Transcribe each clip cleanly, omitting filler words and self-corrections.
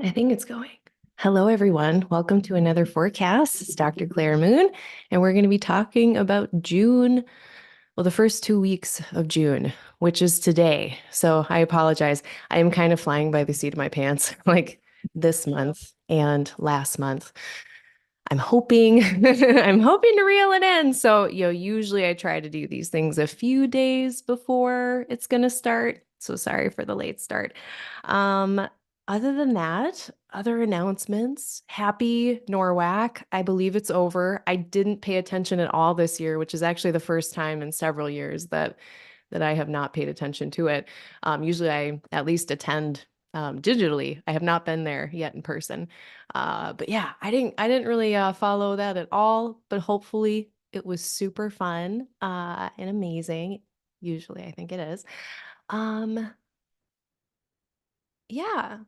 I think it's going. Hello, everyone. Welcome to another forecast. It's Dr. Claire Moon, and we're going to be talking about June, well, the first 2 weeks of June, which is today. So I apologize. I am kind of flying by the seat of my pants, like this month and last month. I'm hoping I'm hoping to reel it in. So, usually I try to do these things a few days before it's going to start. So sorry for the late start. Um, Other than that, other announcements. Happy Norwalk. I believe it's over. I didn't pay attention at all this year, which is actually the first time in several years that I have not paid attention to it. Usually I at least attend digitally. I have not been there yet in person. But yeah, I didn't really follow that at all, but hopefully it was super fun and amazing. Usually I think it is. Um, yeah.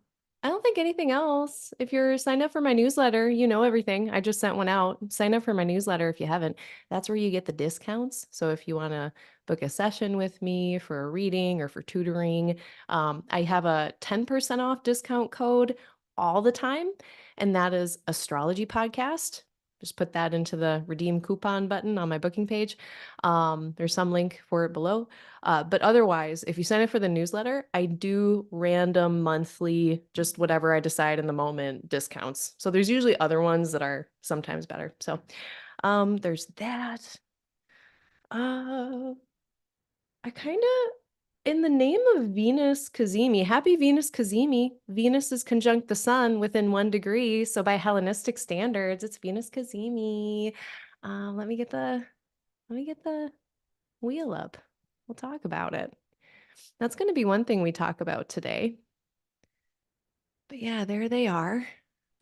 I don't think anything else. If you're signed up for my newsletter, you know everything. I just sent one out. Sign up for my newsletter if you haven't. That's where you get the discounts. So if you want to book a session with me for a reading or for tutoring, I have a 10% off discount code all the time, and that is Astrology Podcast. Just put that into the redeem coupon button on my booking page. There's some link for it below. But otherwise, if you sign up for the newsletter, I do random monthly, just whatever I decide in the moment discounts. So there's usually other ones that are sometimes better. So there's that. Uh, I kind of, in the name of Venus Cazimi, happy Venus Cazimi. Venus is conjunct the sun within 1 degree. So by Hellenistic standards, it's Venus Cazimi. Let me get the wheel up. We'll talk about it. That's going to be one thing we talk about today. But yeah, there they are.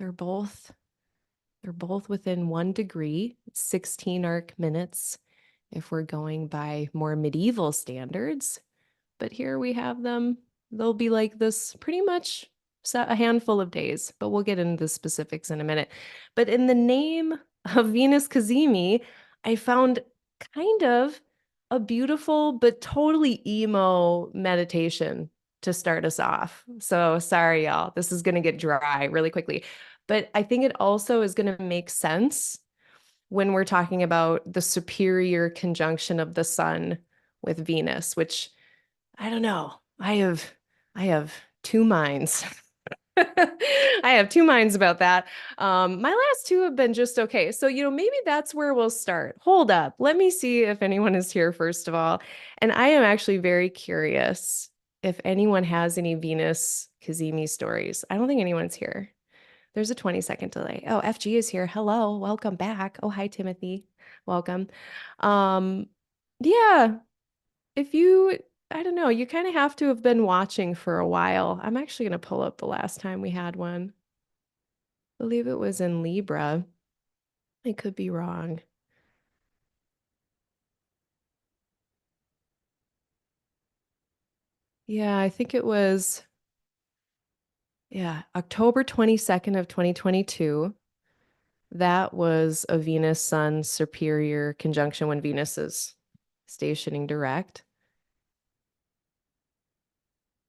They're both they're both within 1 degree, 16 arc minutes if we're going by more medieval standards. But here we have them. They'll be like this pretty much a handful of days, but we'll get into the specifics in a minute. But in the name of Venus Cazimi, I found kind of a beautiful but totally emo meditation to start us off. So sorry, y'all. This is going to get dry really quickly. But I think it also is going to make sense when we're talking about the superior conjunction of the sun with Venus, which I don't know. I have two minds. I have two minds about that. My last two have been just okay. So, maybe that's where we'll start. Hold up. Let me see if anyone is here, first of all. And I am actually very curious if anyone has any Venus Cazimi stories. I don't think anyone's here. There's a 20-second delay. Oh, FG is here. Hello. Welcome back. Oh, hi, Timothy. Welcome. Um, yeah, if you, I don't know, you kind of have to have been watching for a while. I'm actually going to pull up the last time we had one. I believe it was in Libra. I could be wrong. Yeah, I think it was, yeah, October 22nd of 2022. That was a Venus Sun superior conjunction when Venus is stationing direct.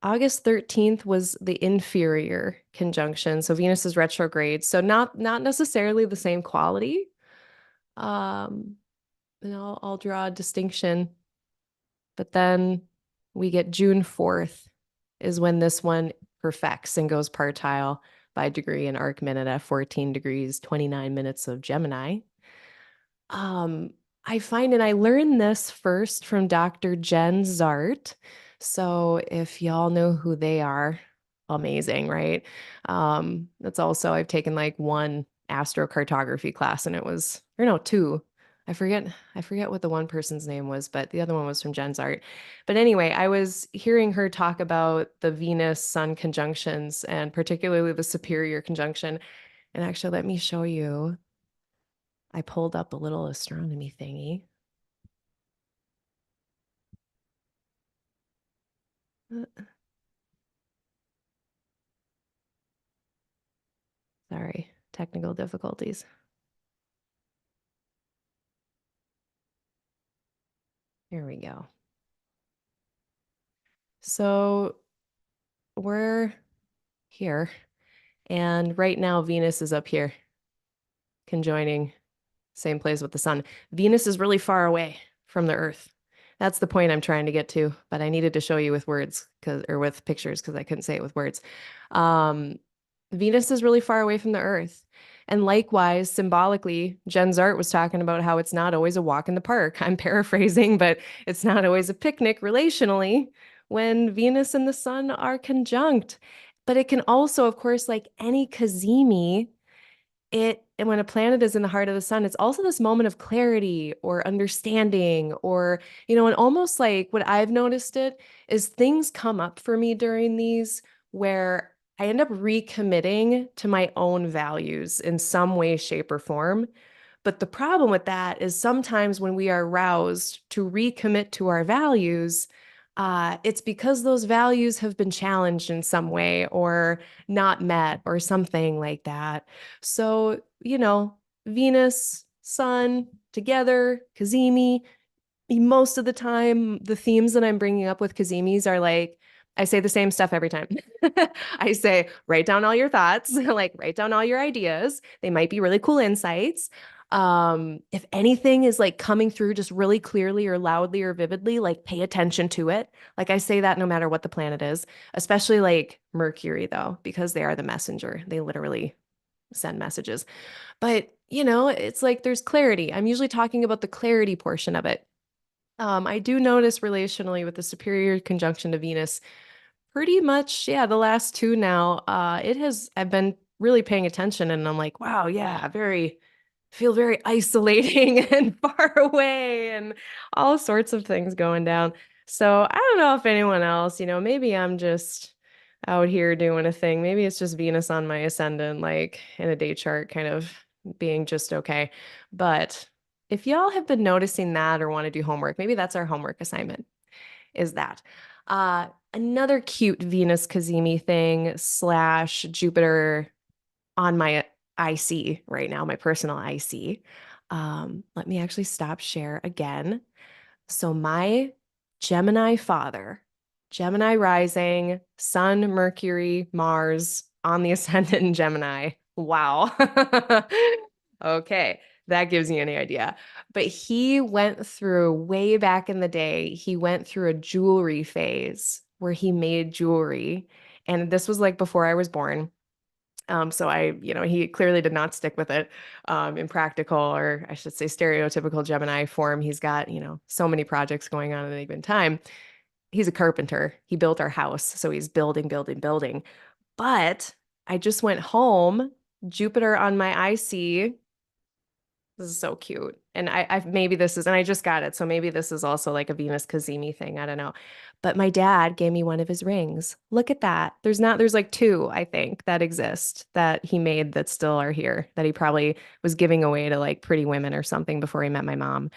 August 13th was the inferior conjunction. So Venus is retrograde. So not necessarily the same quality. Um, and I'll draw a distinction. But then we get June 4th is when this one perfects and goes partile by degree and arc minute at 14 degrees, 29 minutes of Gemini. Um, I find, and I learned this first from Dr. Jenn Zahrt. So if y'all know who they are, amazing, right? That's also, I've taken like one astrocartography class and it was, or no, two. I forget what the one person's name was, but the other one was from Jenn Zahrt. But anyway, I was hearing her talk about the Venus Sun conjunctions and particularly the superior conjunction. And actually, let me show you. I pulled up a little astronomy thingy. Uh, Sorry, technical difficulties. Here we go. So we're here. And right now, Venus is up here, conjoining same place with the sun. Venus is really far away from the Earth. That's the point I'm trying to get to, but I needed to show you with words or with pictures because I couldn't say it with words. Um, Venus is really far away from the Earth. And likewise, symbolically, Jenn Zahrt was talking about how it's not always a walk in the park. I'm paraphrasing, but it's not always a picnic relationally when Venus and the sun are conjunct. But it can also, of course, like any Cazimi, and when a planet is in the heart of the sun, it's also this moment of clarity or understanding, or and almost like what I've noticed it is things come up for me during these where I end up recommitting to my own values in some way, shape, or form. But the problem with that is sometimes when we are roused to recommit to our values, it's because those values have been challenged in some way or not met or something like that. So, Venus, Sun together, Cazimi, most of the time, the themes that I'm bringing up with Cazimis are like, I say the same stuff every time. I say, write down all your thoughts, like write down all your ideas. They might be really cool insights. If anything is like coming through just really clearly or loudly or vividly, like pay attention to it. Like I say that no matter what the planet is, especially like Mercury, though, because they are the messenger. They literally send messages. But, it's like there's clarity. I'm usually talking about the clarity portion of it. I do notice relationally with the superior conjunction to Venus, pretty much, yeah, the last two now, I've been really paying attention and I'm like, wow, yeah, feel very isolating and far away and all sorts of things going down. So I don't know if anyone else, maybe I'm just out here doing a thing. Maybe it's just Venus on my ascendant, like in a day chart, kind of being just okay. But if y'all have been noticing that or want to do homework, maybe that's our homework assignment, is that. Another cute Venus Cazimi thing / Jupiter on my IC right now, my personal IC. Let me actually stop share again. So my Gemini father, Gemini rising, Sun, Mercury, Mars on the ascendant in Gemini. Wow. Okay, that gives you any idea. But he went through way back in the day, he went through a jewelry phase where he made jewelry. And this was like before I was born. So he clearly did not stick with it in practical, or I should say stereotypical Gemini form. He's got, so many projects going on at any given time. He's a carpenter. He built our house. So he's building, building, building. But I just went home, Jupiter on my IC. This is so cute. And maybe this is, and I just got it. So maybe this is also like a Venus Cazimi thing. I don't know. But my dad gave me one of his rings. Look at that. There's like two, I think, that exist that he made that still are here that he probably was giving away to like pretty women or something before he met my mom.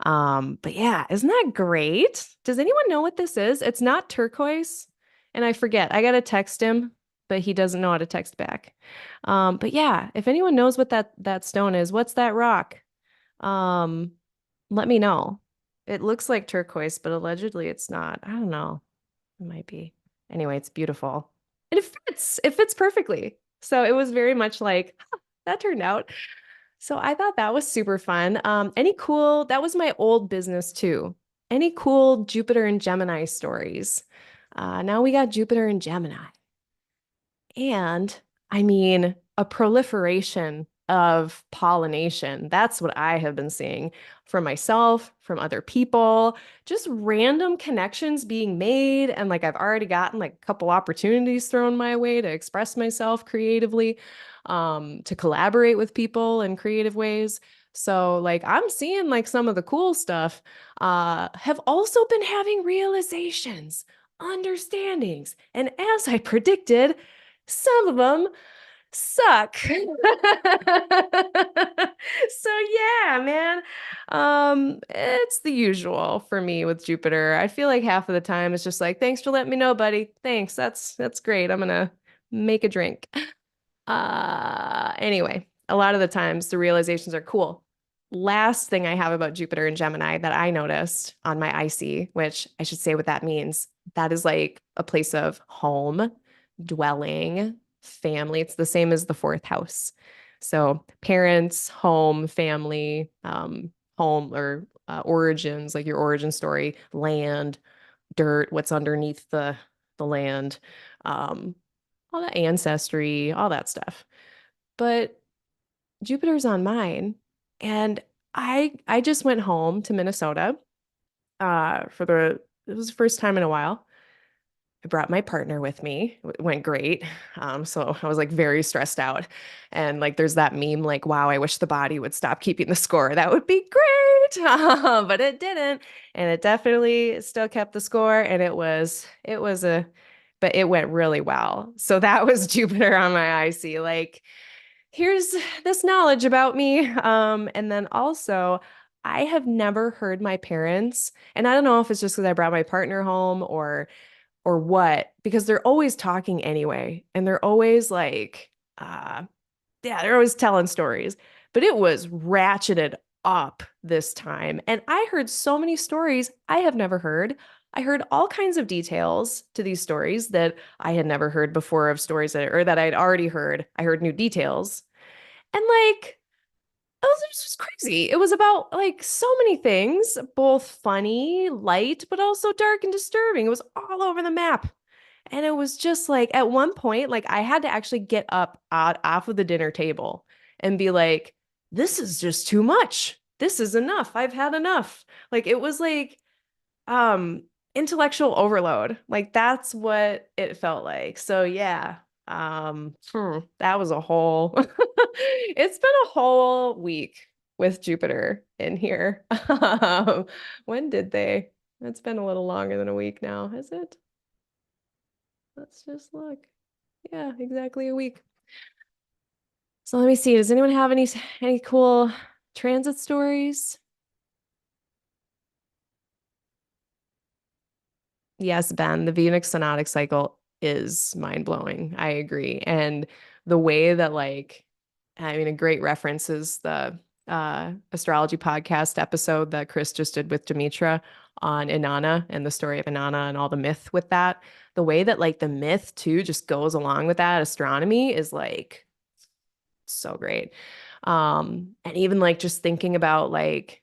But yeah, isn't that great? Does anyone know what this is? It's not turquoise. And I forget. I gotta text him, but he doesn't know how to text back. But yeah, if anyone knows what that stone is, what's that rock? Um, Let me know. It looks like turquoise, but allegedly it's not. I don't know. It might be. Anyway, it's beautiful. And it fits. It fits perfectly. So it was very much like, "Huh, that turned out." So I thought that was super fun. That was my old business too. Any cool Jupiter and Gemini stories? Now we got Jupiter and Gemini. And I mean, a proliferation of pollination. That's what I have been seeing from myself, from other people, just random connections being made. And like I've already gotten like a couple opportunities thrown my way to express myself creatively, to collaborate with people in creative ways. So like I'm seeing like some of the cool stuff, have also been having realizations, understandings. And as I predicted, some of them suck. So yeah, man. It's the usual for me with Jupiter. I feel like half of the time it's just like, thanks for letting me know, buddy. Thanks. That's great. I'm gonna make a drink. Anyway, a lot of the times the realizations are cool. Last thing I have about Jupiter and Gemini that I noticed on my IC, which I should say what that means. That is like a place of home, dwelling, family. It's the same as the fourth house. So parents, home, family, home or origins, like your origin story, land, dirt, what's underneath the land, um, all that ancestry, all that stuff. But Jupiter's on mine, and I just went home to Minnesota for it was the first time in a while. I brought my partner with me. It went great. So I was like very stressed out. And like there's that meme like, wow, I wish the body would stop keeping the score. That would be great. But it didn't. And it definitely still kept the score. And but it went really well. So that was Jupiter on my IC. Like, here's this knowledge about me. And then also, I have never heard my parents, and I don't know if it's just because I brought my partner home or what, because they're always talking anyway. And they're always like, yeah, they're always telling stories. But it was ratcheted up this time. And I heard so many stories I have never heard. I heard all kinds of details to these stories that I had never heard before of stories or that I'd already heard. I heard new details. And like, it was just crazy. It was about like so many things, both funny, light, but also dark and disturbing. It was all over the map. And it was just like at one point, like I had to actually get up out off of the dinner table and be like, this is just too much. This is enough. I've had enough. Like it was like um intellectual overload. Like that's what it felt like. So yeah. That was a whole it's been a whole week with Jupiter in here. When did they? It's been a little longer than a week now, is it? Let's just look. Yeah, exactly a week. So let me see. Does anyone have any cool transit stories? Yes, Ben, the Venus synodic cycle is mind-blowing. I agree. And the way that like I mean a great reference is the astrology podcast episode that Chris just did with Demetra on Inanna and the story of Inanna and all the myth with that. The way that like the myth too just goes along with that astronomy is like so great. And even like just thinking about like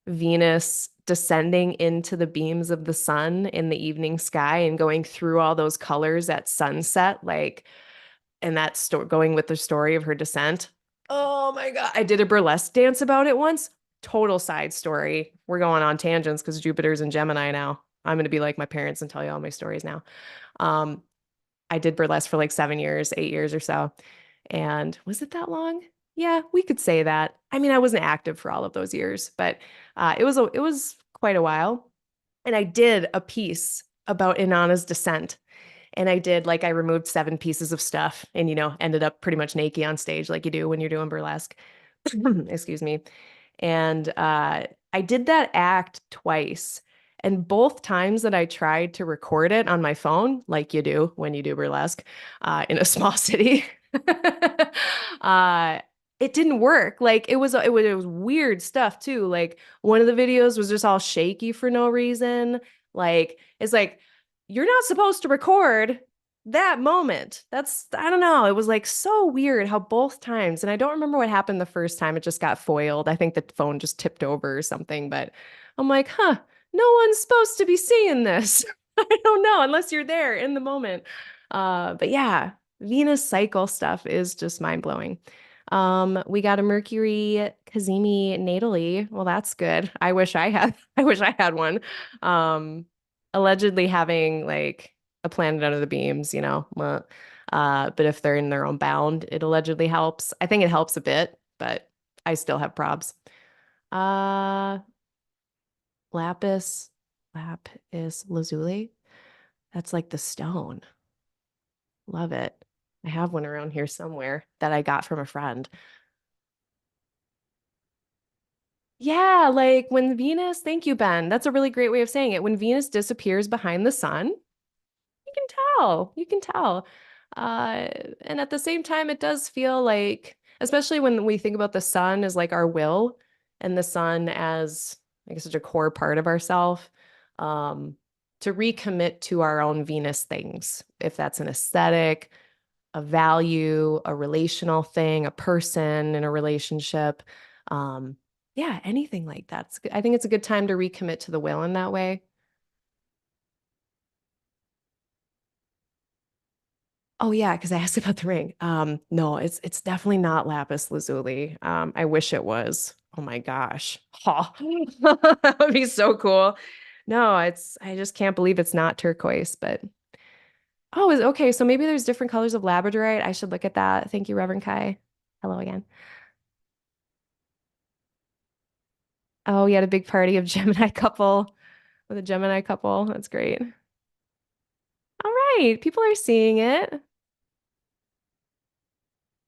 Venus descending into the beams of the sun in the evening sky and going through all those colors at sunset, like, and that story going with the story of her descent. Oh my God. I did a burlesque dance about it once. Total side story. We're going on tangents because Jupiter's in Gemini now. I'm going to be like my parents and tell you all my stories now. Um, I did burlesque for like 7 years, 8 years or so. And was it that long? Yeah, we could say that. I mean, I wasn't active for all of those years, but it was quite a while. And I did a piece about Inanna's descent. And I did like I removed 7 pieces of stuff and ended up pretty much naked on stage like you do when you're doing burlesque. Excuse me. And I did that act twice. And both times that I tried to record it on my phone, like you do when you do burlesque in a small city, uh, it didn't work. Like it was weird stuff too. Like one of the videos was just all shaky for no reason. Like it's like you're not supposed to record that moment. I don't know. It was like so weird how both times, and I don't remember what happened the first time. It just got foiled. I think the phone just tipped over or something, but I'm like, huh, no one's supposed to be seeing this. I don't know unless you're there in the moment. But yeah, Venus cycle stuff is just mind blowing. We got a Mercury Cazimi natally. Well, that's good. I wish I had one. Allegedly having like a planet under the beams, but if they're in their own bound, it allegedly helps. I think it helps a bit, but I still have probs. Uh, lapis, lapis lazuli. That's like the stone. Love it. I have one around here somewhere that I got from a friend. Yeah, like when Venus, thank you, Ben. That's a really great way of saying it. When Venus disappears behind the sun, you can tell. You can tell. Uh, and at the same time, it does feel like, especially when we think about the sun as like our will and the sun as, I guess, such a core part of ourself, um, to recommit to our own Venus things, if that's an aesthetic, a value, a relational thing, a person in a relationship. Um, yeah, anything like that. I think it's a good time to recommit to the will in that way. Oh yeah, because I asked about the ring. No, it's definitely not lapis lazuli. I wish it was. Oh my gosh. Oh, that would be so cool. No, I just can't believe it's not turquoise, but oh, is okay. So maybe there's different colors of labradorite. I should look at that. Thank you, Reverend Kai. Hello again. Oh, you had a big party of Gemini couple with a Gemini couple. That's great. All right, people are seeing it.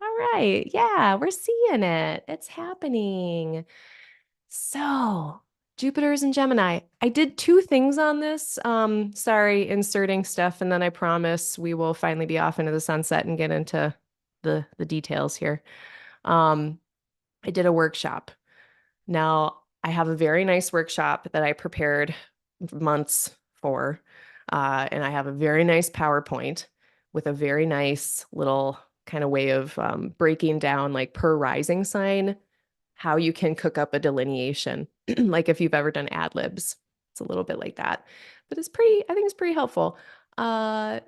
All right. Yeah, we're seeing it. It's happening. So, Jupiter's in Gemini. I did two things on this. Sorry, inserting stuff, and then I promise we will finally be off into the sunset and get into the details here. Um, I did a workshop. Now, I have a very nice workshop that I prepared months for, and I have a very nice PowerPoint with a very nice little kind of way of breaking down, like per rising sign, how you can cook up a delineation, like if you've ever done ad libs. It's a little bit like that, but I think it's pretty helpful. Uh,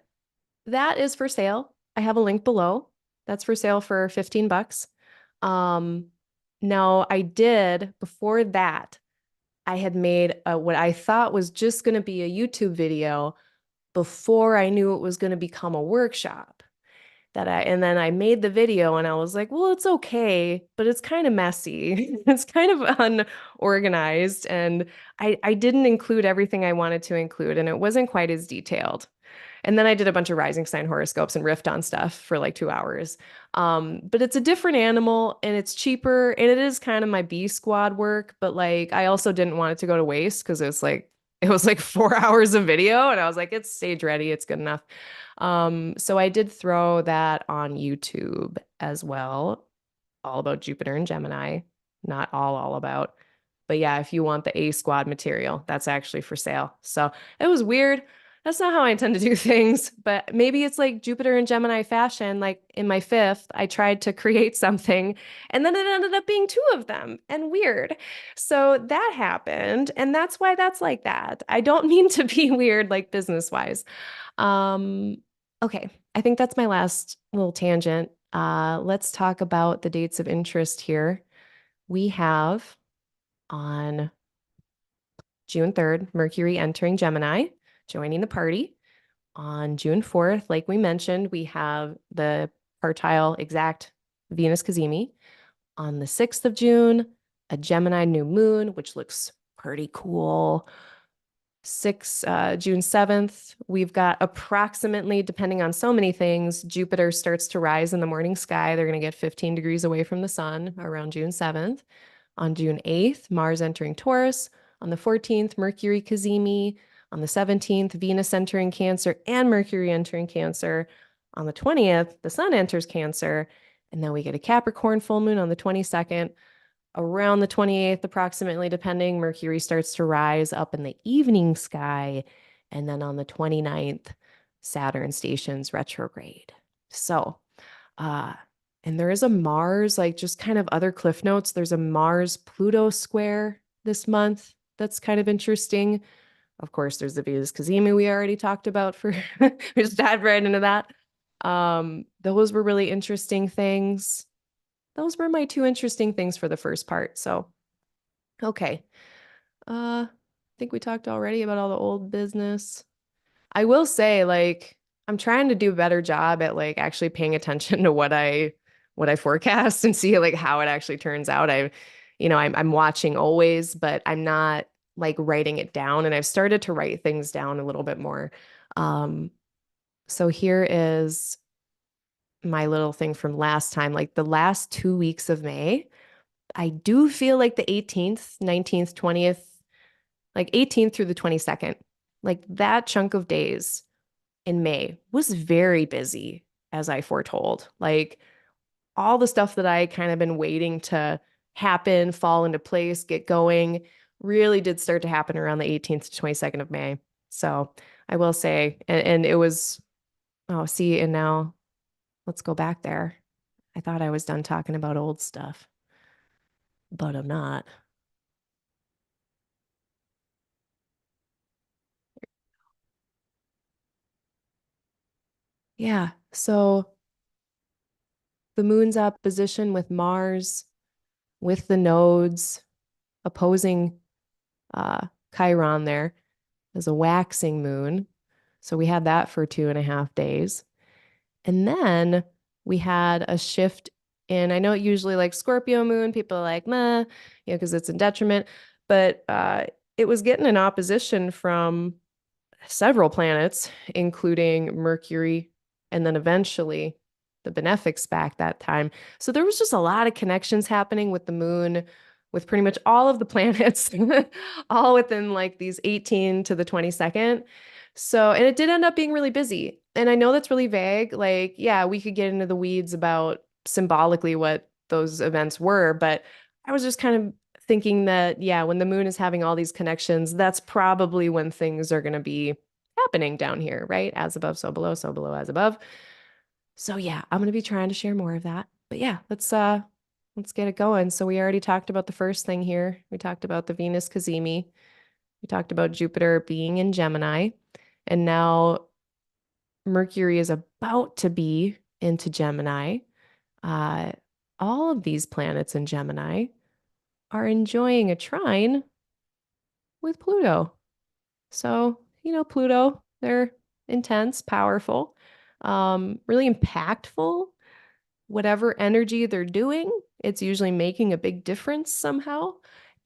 that is for sale. I have a link below. That's for sale for 15 bucks. Um, Now I did before that, I had made what I thought was just going to be a YouTube video before I knew it was going to become a workshop. And then I made the video and I was like, well, it's okay, but it's kind of messy. It's kind of unorganized. And I didn't include everything I wanted to include, and it wasn't quite as detailed. And then I did a bunch of rising sign horoscopes and riffed on stuff for like 2 hours. But it's a different animal and it's cheaper and it is kind of my B squad work. But like I also didn't want it to go to waste because it was like 4 hours of video and I was like, it's stage ready, it's good enough. So I did throw that on YouTube as well, all about Jupiter and Gemini, not all about. But yeah, if you want the A squad material, that's actually for sale. So it was weird. That's not how I intend to do things, but maybe it's like Jupiter and Gemini fashion. Like in my fifth, I tried to create something and then it ended up being two of them and weird. So that happened. And that's why that's like that. I don't mean to be weird, like business wise. Um, okay. I think that's my last little tangent. Let's talk about the dates of interest here. We have on June 3rd, Mercury entering Gemini, joining the party. On June 4th, like we mentioned, we have the partile exact Venus Cazimi. On the 6th of June, a Gemini New Moon, which looks pretty cool. June 7th, we've got approximately, depending on so many things, Jupiter starts to rise in the morning sky. They're going to get 15 degrees away from the sun around June 7th. On June 8th, Mars entering Taurus. On the 14th, Mercury Cazimi. On the 17th, Venus entering Cancer and Mercury entering Cancer. On the 20th, the Sun enters Cancer. And then we get a Capricorn full moon on the 22nd. Around the 28th, approximately, depending, Mercury starts to rise up in the evening sky. And then on the 29th, Saturn stations retrograde. So, uh, and there is a Mars, like just kind of other cliff notes. There's a Mars Pluto square this month. That's kind of interesting. Of course, there's the Venus Cazimi we already talked about for we just dive right into that. Those were really interesting things. Those were my two interesting things for the first part. So, okay. I think we talked already about all the old business. I will say, like, I'm trying to do a better job at like actually paying attention to what I forecast and see like how it actually turns out. I'm watching always, but I'm not like writing it down. And I've started to write things down a little bit more. Um, so here is my little thing from last time, like the last 2 weeks of May. I do feel like the 18th, 19th, 20th, like 18th through the 22nd, like that chunk of days in May was very busy, as I foretold. Like all the stuff that I kind of been waiting to happen, fall into place, get going, really did start to happen around the 18th to 22nd of May. So I will say, and it was, oh, see, and now let's go back there. I thought I was done talking about old stuff, but I'm not. Yeah. So the moon's opposition with Mars, with the nodes opposing Chiron there as a waxing moon. So we had that for 2.5 days. And then we had a shift in, I know usually like Scorpio moon, people are like, meh, because it's in detriment, but it was getting an opposition from several planets, including Mercury, and then eventually the benefics back that time. So there was just a lot of connections happening with the moon, with pretty much all of the planets, all within like these 18 to the 22nd. So, and it did end up being really busy. And I know that's really vague. Like, yeah, we could get into the weeds about symbolically what those events were, but I was just kind of thinking that, yeah, when the moon is having all these connections, that's probably when things are going to be happening down here, right? As above, so below, as above. So yeah, I'm going to be trying to share more of that. But yeah, let's get it going. So we already talked about the first thing here. We talked about the Venus Cazimi. We talked about Jupiter being in Gemini. And now Mercury is about to be into Gemini. Uh, all of these planets in Gemini are enjoying a trine with Pluto. So, Pluto, they're intense, powerful, really impactful. Whatever energy they're doing, it's usually making a big difference somehow.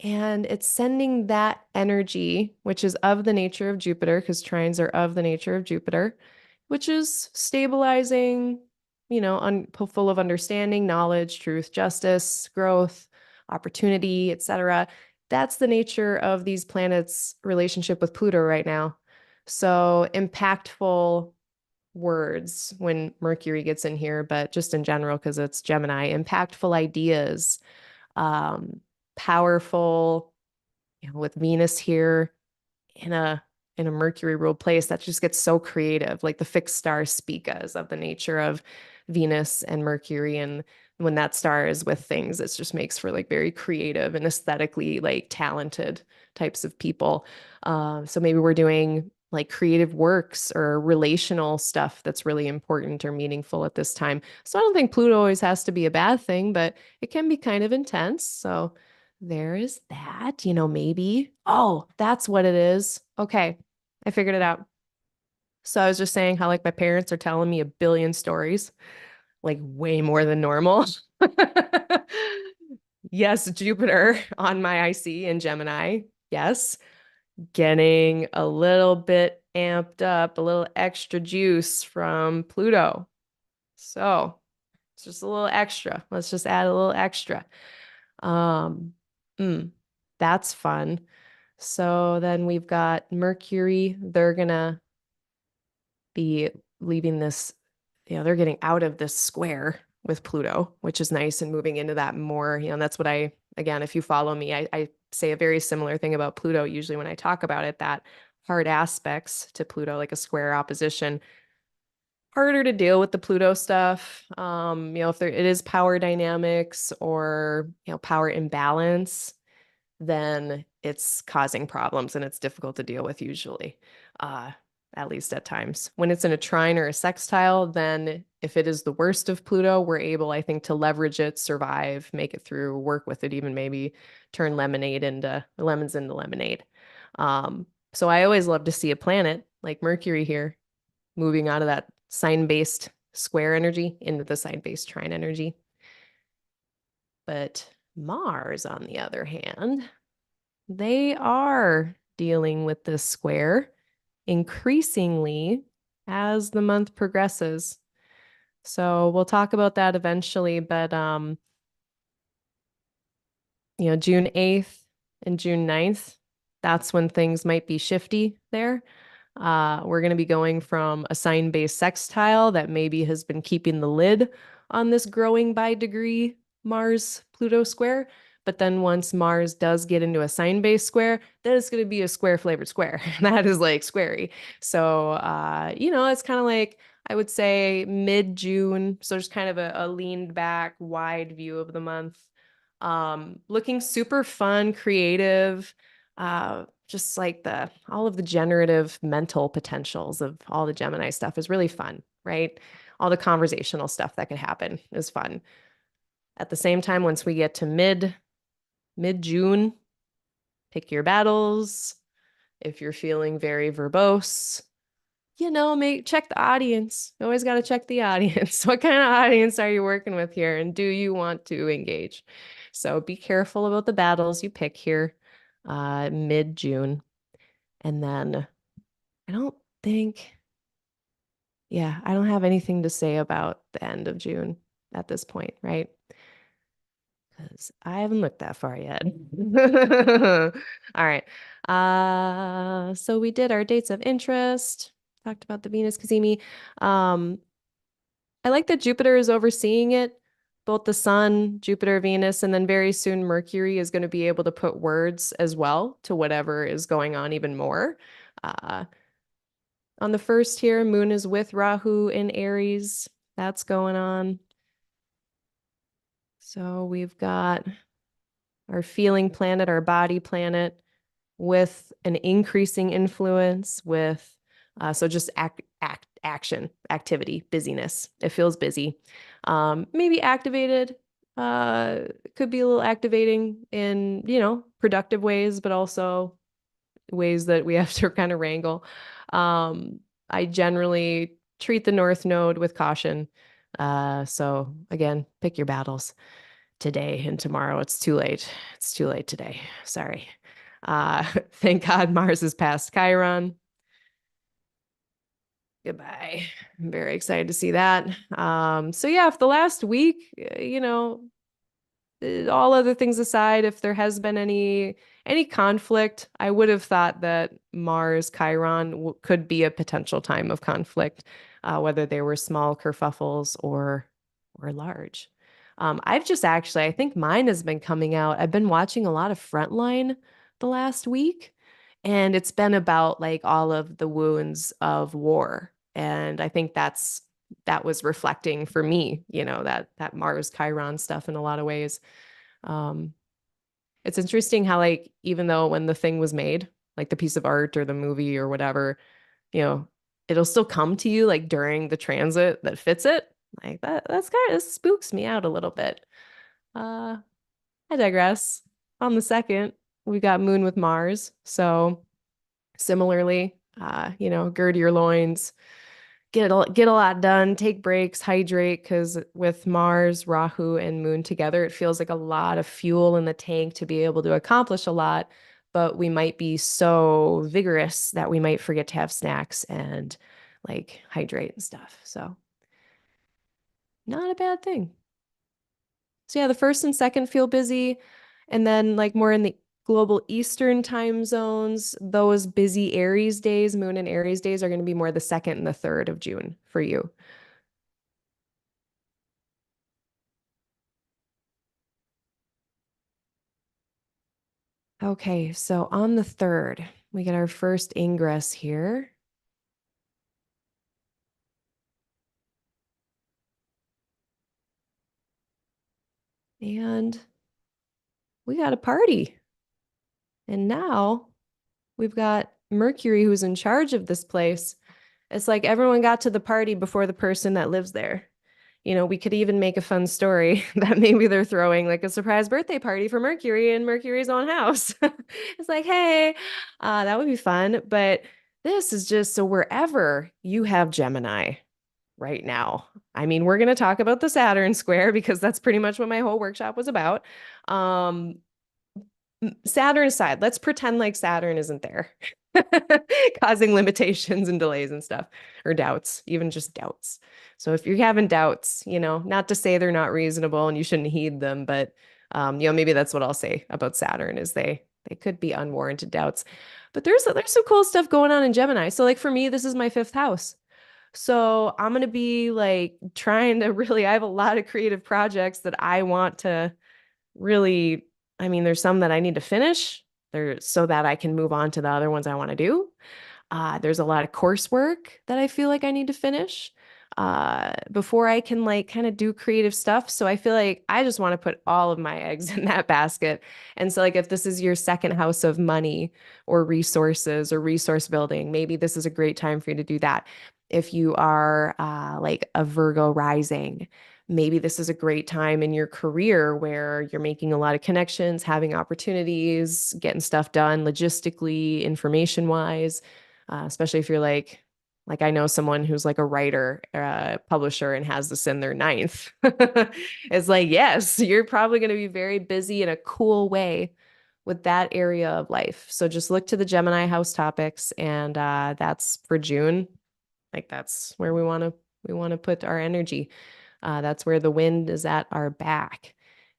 And it's sending that energy, which is of the nature of Jupiter, because trines are of the nature of Jupiter, which is stabilizing, full of understanding, knowledge, truth, justice, growth, opportunity, etc. That's the nature of these planets' relationship with Pluto right now. So impactful words when Mercury gets in here, but just in general, because it's Gemini, impactful ideas, um, powerful, with Venus here in a Mercury ruled place that just gets so creative, like the fixed star Spica of the nature of Venus and Mercury. And when that star is with things, it just makes for like very creative and aesthetically like talented types of people. So maybe we're doing like creative works or relational stuff that's really important or meaningful at this time. So I don't think Pluto always has to be a bad thing, but it can be kind of intense. So there is that, maybe. Oh, that's what it is. Okay, I figured it out. So I was just saying how like my parents are telling me a billion stories, like way more than normal. Yes, Jupiter on my IC in Gemini. Yes, getting a little bit amped up, a little extra juice from Pluto. So it's just a little extra. Let's just add a little extra. Um, mm, that's fun. So then we've got Mercury. They're gonna be leaving this, they're getting out of this square with Pluto, which is nice, and moving into that more. That's what again, if you follow me, I say a very similar thing about Pluto usually when I talk about it, that hard aspects to Pluto, like a square opposition, harder to deal with the Pluto stuff. If it is power dynamics or, power imbalance, then it's causing problems and it's difficult to deal with usually, uh, at least at times. When it's in a trine or a sextile, then if it is the worst of Pluto, we're able, I think, to leverage it, survive, make it through, work with it, even maybe turn lemons into lemonade. So I always love to see a planet like Mercury here moving out of that sign-based square energy into the sign-based trine energy. But Mars, on the other hand, they are dealing with this square increasingly as the month progresses. So we'll talk about that eventually, but June 8th and June 9th, that's when things might be shifty there. We're going to be going from a sign-based sextile that maybe has been keeping the lid on this growing by degree Mars-Pluto square. But then once Mars does get into a sign-based square, then it's going to be a square-flavored square. That is like squarey. So, it's kind of like, I would say mid-June. So just kind of a leaned back, wide view of the month. Looking super fun, creative, just like all of the generative mental potentials of all the Gemini stuff is really fun, right? All the conversational stuff that could happen is fun. At the same time, once we get to mid-June, pick your battles. If you're feeling very verbose, check the audience. You always got to check the audience. What kind of audience are you working with here? And do you want to engage? So be careful about the battles you pick here, mid-June. And then I don't think, I don't have anything to say about the end of June at this point, right? Because I haven't looked that far yet. All right. So we did our dates of interest, talked about the Venus Cazimi. I like that Jupiter is overseeing it, both the Sun, Jupiter, Venus, and then very soon Mercury is going to be able to put words as well to whatever is going on even more. On the first here, Moon is with Rahu in Aries. That's going on. So we've got our feeling planet, our body planet, with an increasing influence with so just action, activity, busyness. It feels busy. Maybe activated, could be a little activating in, productive ways, but also ways that we have to kind of wrangle. I generally treat the North Node with caution. So again, pick your battles today and tomorrow. It's too late. It's too late today. Sorry. Thank God Mars is past Chiron. Goodbye. I'm very excited to see that. So yeah, if the last week, all other things aside, if there has been any conflict, I would have thought that Mars Chiron could be a potential time of conflict, whether they were small kerfuffles or large. I think mine has been coming out. I've been watching a lot of Frontline the last week, and it's been about like all of the wounds of war. And I think that was reflecting for me, that Mars Chiron stuff in a lot of ways. Um, it's interesting how like even though when the thing was made, like the piece of art or the movie or whatever, it'll still come to you like during the transit that fits it. Like that's kind of spooks me out a little bit. Uh, I digress. On the second, we got Moon with Mars. So similarly, gird your loins, get a lot done, take breaks, hydrate, because with Mars, Rahu, and Moon together, it feels like a lot of fuel in the tank to be able to accomplish a lot. But we might be so vigorous that we might forget to have snacks and like hydrate and stuff. So not a bad thing. So yeah, the first and second feel busy. And then like more in the global Eastern time zones, those busy Aries days, Moon and Aries days are going to be more the 2nd and the 3rd of June for you. Okay, so on the 3rd, we get our first ingress here. And we got a party. And now we've got Mercury who's in charge of this place. It's like everyone got to the party before the person that lives there. We could even make a fun story that maybe they're throwing like a surprise birthday party for Mercury in Mercury's own house. It's like, hey, that would be fun. But this is just so wherever you have Gemini right now. I mean, we're going to talk about the Saturn square because that's pretty much what my whole workshop was about. Saturn aside, let's pretend like Saturn isn't there, causing limitations and delays and stuff, or doubts, even just doubts. So if you're having doubts, not to say they're not reasonable and you shouldn't heed them, but maybe that's what I'll say about Saturn is they could be unwarranted doubts. But there's some cool stuff going on in Gemini. So like for me, this is my 5th house. So I'm going to be like trying to I have a lot of creative projects that I want to really, I mean, there's some that I need to finish there so that I can move on to the other ones I want to do. There's a lot of coursework that I feel like I need to finish. before I can like kind of do creative stuff. So I feel like I just want to put all of my eggs in that basket. And so like if this is your second house of money or resources or resource building, maybe this is a great time for you to do that. If you are like a Virgo rising, maybe this is a great time in your career where you're making a lot of connections, having opportunities, getting stuff done logistically, information wise, especially if you're like I know someone who's like a writer, publisher, and has this in their ninth. It's like, yes, you're probably going to be very busy in a cool way with that area of life. So just look to the Gemini house topics, and that's for June. Like that's where we want to put our energy. That's where the wind is at our back.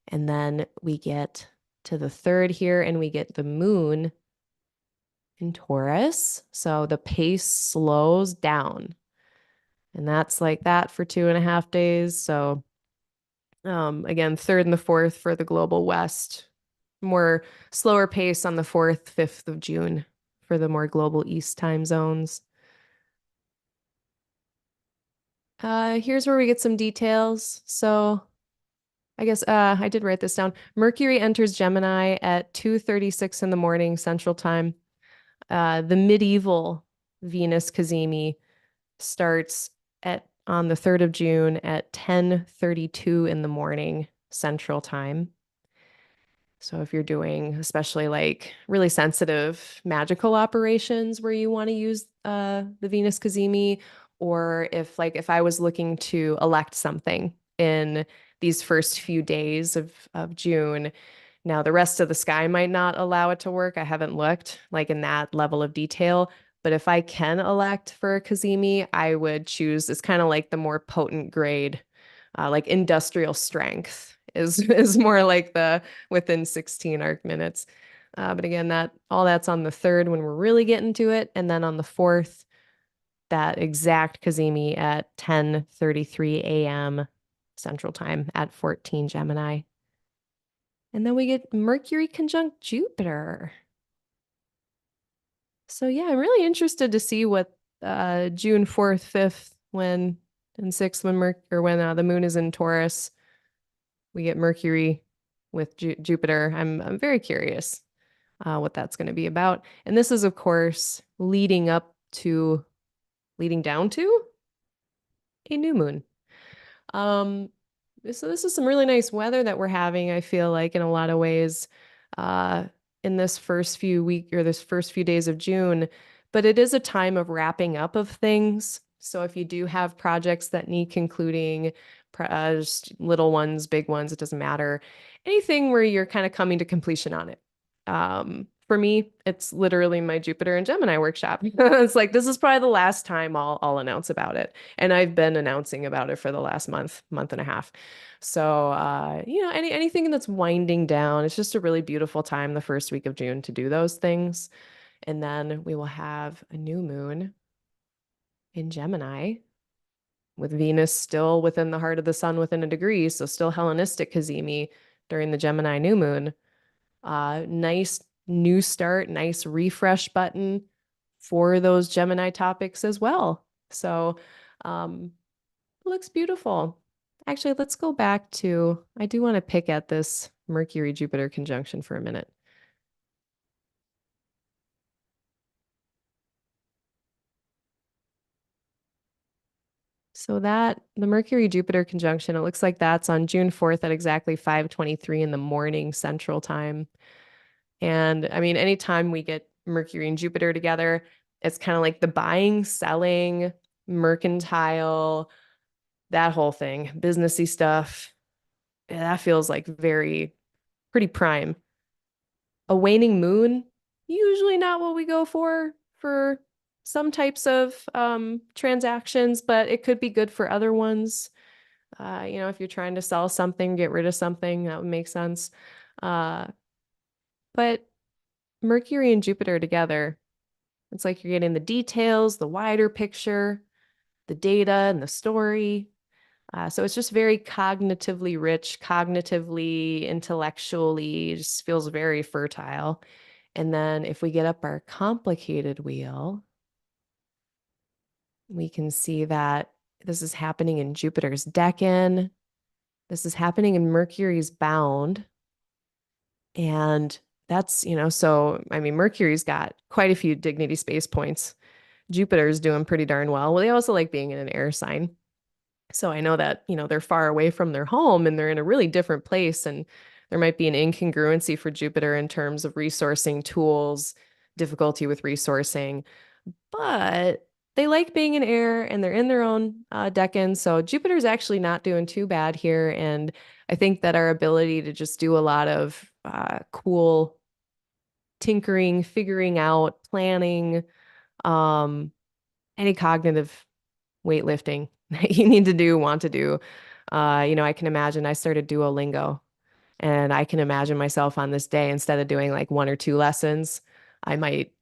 And then we get to the third here, and we get the moon in Taurus. So the pace slows down. And that's like that for 2.5 days. So again, third and the fourth for the global west. More slower pace on the 4th, 5th of June for the more global east time zones. Here's where we get some details. So I guess I did write this down. Mercury enters Gemini at 2:36 in the morning Central Time. The medieval Venus Cazimi starts at on the 3rd of June at 10:32 in the morning Central Time. So if you're doing especially like really sensitive magical operations where you want to use the Venus Cazimi, or if I was looking to elect something in these first few days of June, now the rest of the sky might not allow it to work. I haven't looked like in that level of detail, but if I can elect for a Cazimi, I would choose, it's kind of like the more potent grade, like industrial strength is more like the within 16 arc minutes. But again, that all that's on the 3rd when we're really getting to it. And then on the 4th, that exact Cazimi at 10:33 a.m. Central Time at 14 Gemini. And then we get Mercury conjunct Jupiter. So yeah, I'm really interested to see what June 4th, 5th, when and 6th when the moon is in Taurus, we get Mercury with Jupiter. I'm very curious what that's going to be about. And this is, of course, leading down to a new moon. Um, so this is some really nice weather that we're having, I feel like, in a lot of ways, uh, in this first few days of June. But it is a time of wrapping up of things. So if you do have projects that need concluding, just little ones, big ones, it doesn't matter. Anything where you're kind of coming to completion on it. For me, it's literally my Jupiter and Gemini workshop. It's like this is probably the last time I'll announce about it. And I've been announcing about it for the last month and a half. So anything that's winding down, it's just a really beautiful time the first week of June to do those things. And then we will have a new moon in Gemini with Venus still within the heart of the sun within a degree, so still Hellenistic Cazimi during the Gemini new moon. Nice new start, nice refresh button for those Gemini topics as well. So looks beautiful. Actually, let's go back to, I do want to pick at this Mercury Jupiter conjunction for a minute. So that the Mercury Jupiter conjunction, it looks like that's on June 4th at exactly 5:23 in the morning Central Time. And I mean, anytime we get Mercury and Jupiter together, it's kind of like the buying, selling, mercantile, that whole thing, businessy stuff. Yeah, that feels like pretty prime. A waning moon, usually not what we go for some types of transactions, but it could be good for other ones. If you're trying to sell something, get rid of something, that would make sense. Uh, but Mercury and Jupiter together, it's like you're getting the details, the wider picture, the data, and the story. So it's just very cognitively rich, cognitively, intellectually, just feels very fertile. And then if we get up our complicated wheel, we can see that This is happening in Jupiter's decan. This is happening in Mercury's bound. And that's, so I mean, Mercury's got quite a few dignity space points. Jupiter's doing pretty darn well. Well, they also like being in an air sign. So I know that, they're far away from their home and they're in a really different place. And there might be an incongruency for Jupiter in terms of resourcing tools, difficulty with resourcing, but they like being in air and they're in their own decan. So Jupiter's actually not doing too bad here. And I think that our ability to just do a lot of cool tinkering, figuring out, planning, um, any cognitive weightlifting that you need to do, want to do. I can imagine I started Duolingo and I can imagine myself on this day, instead of doing like one or two lessons, I might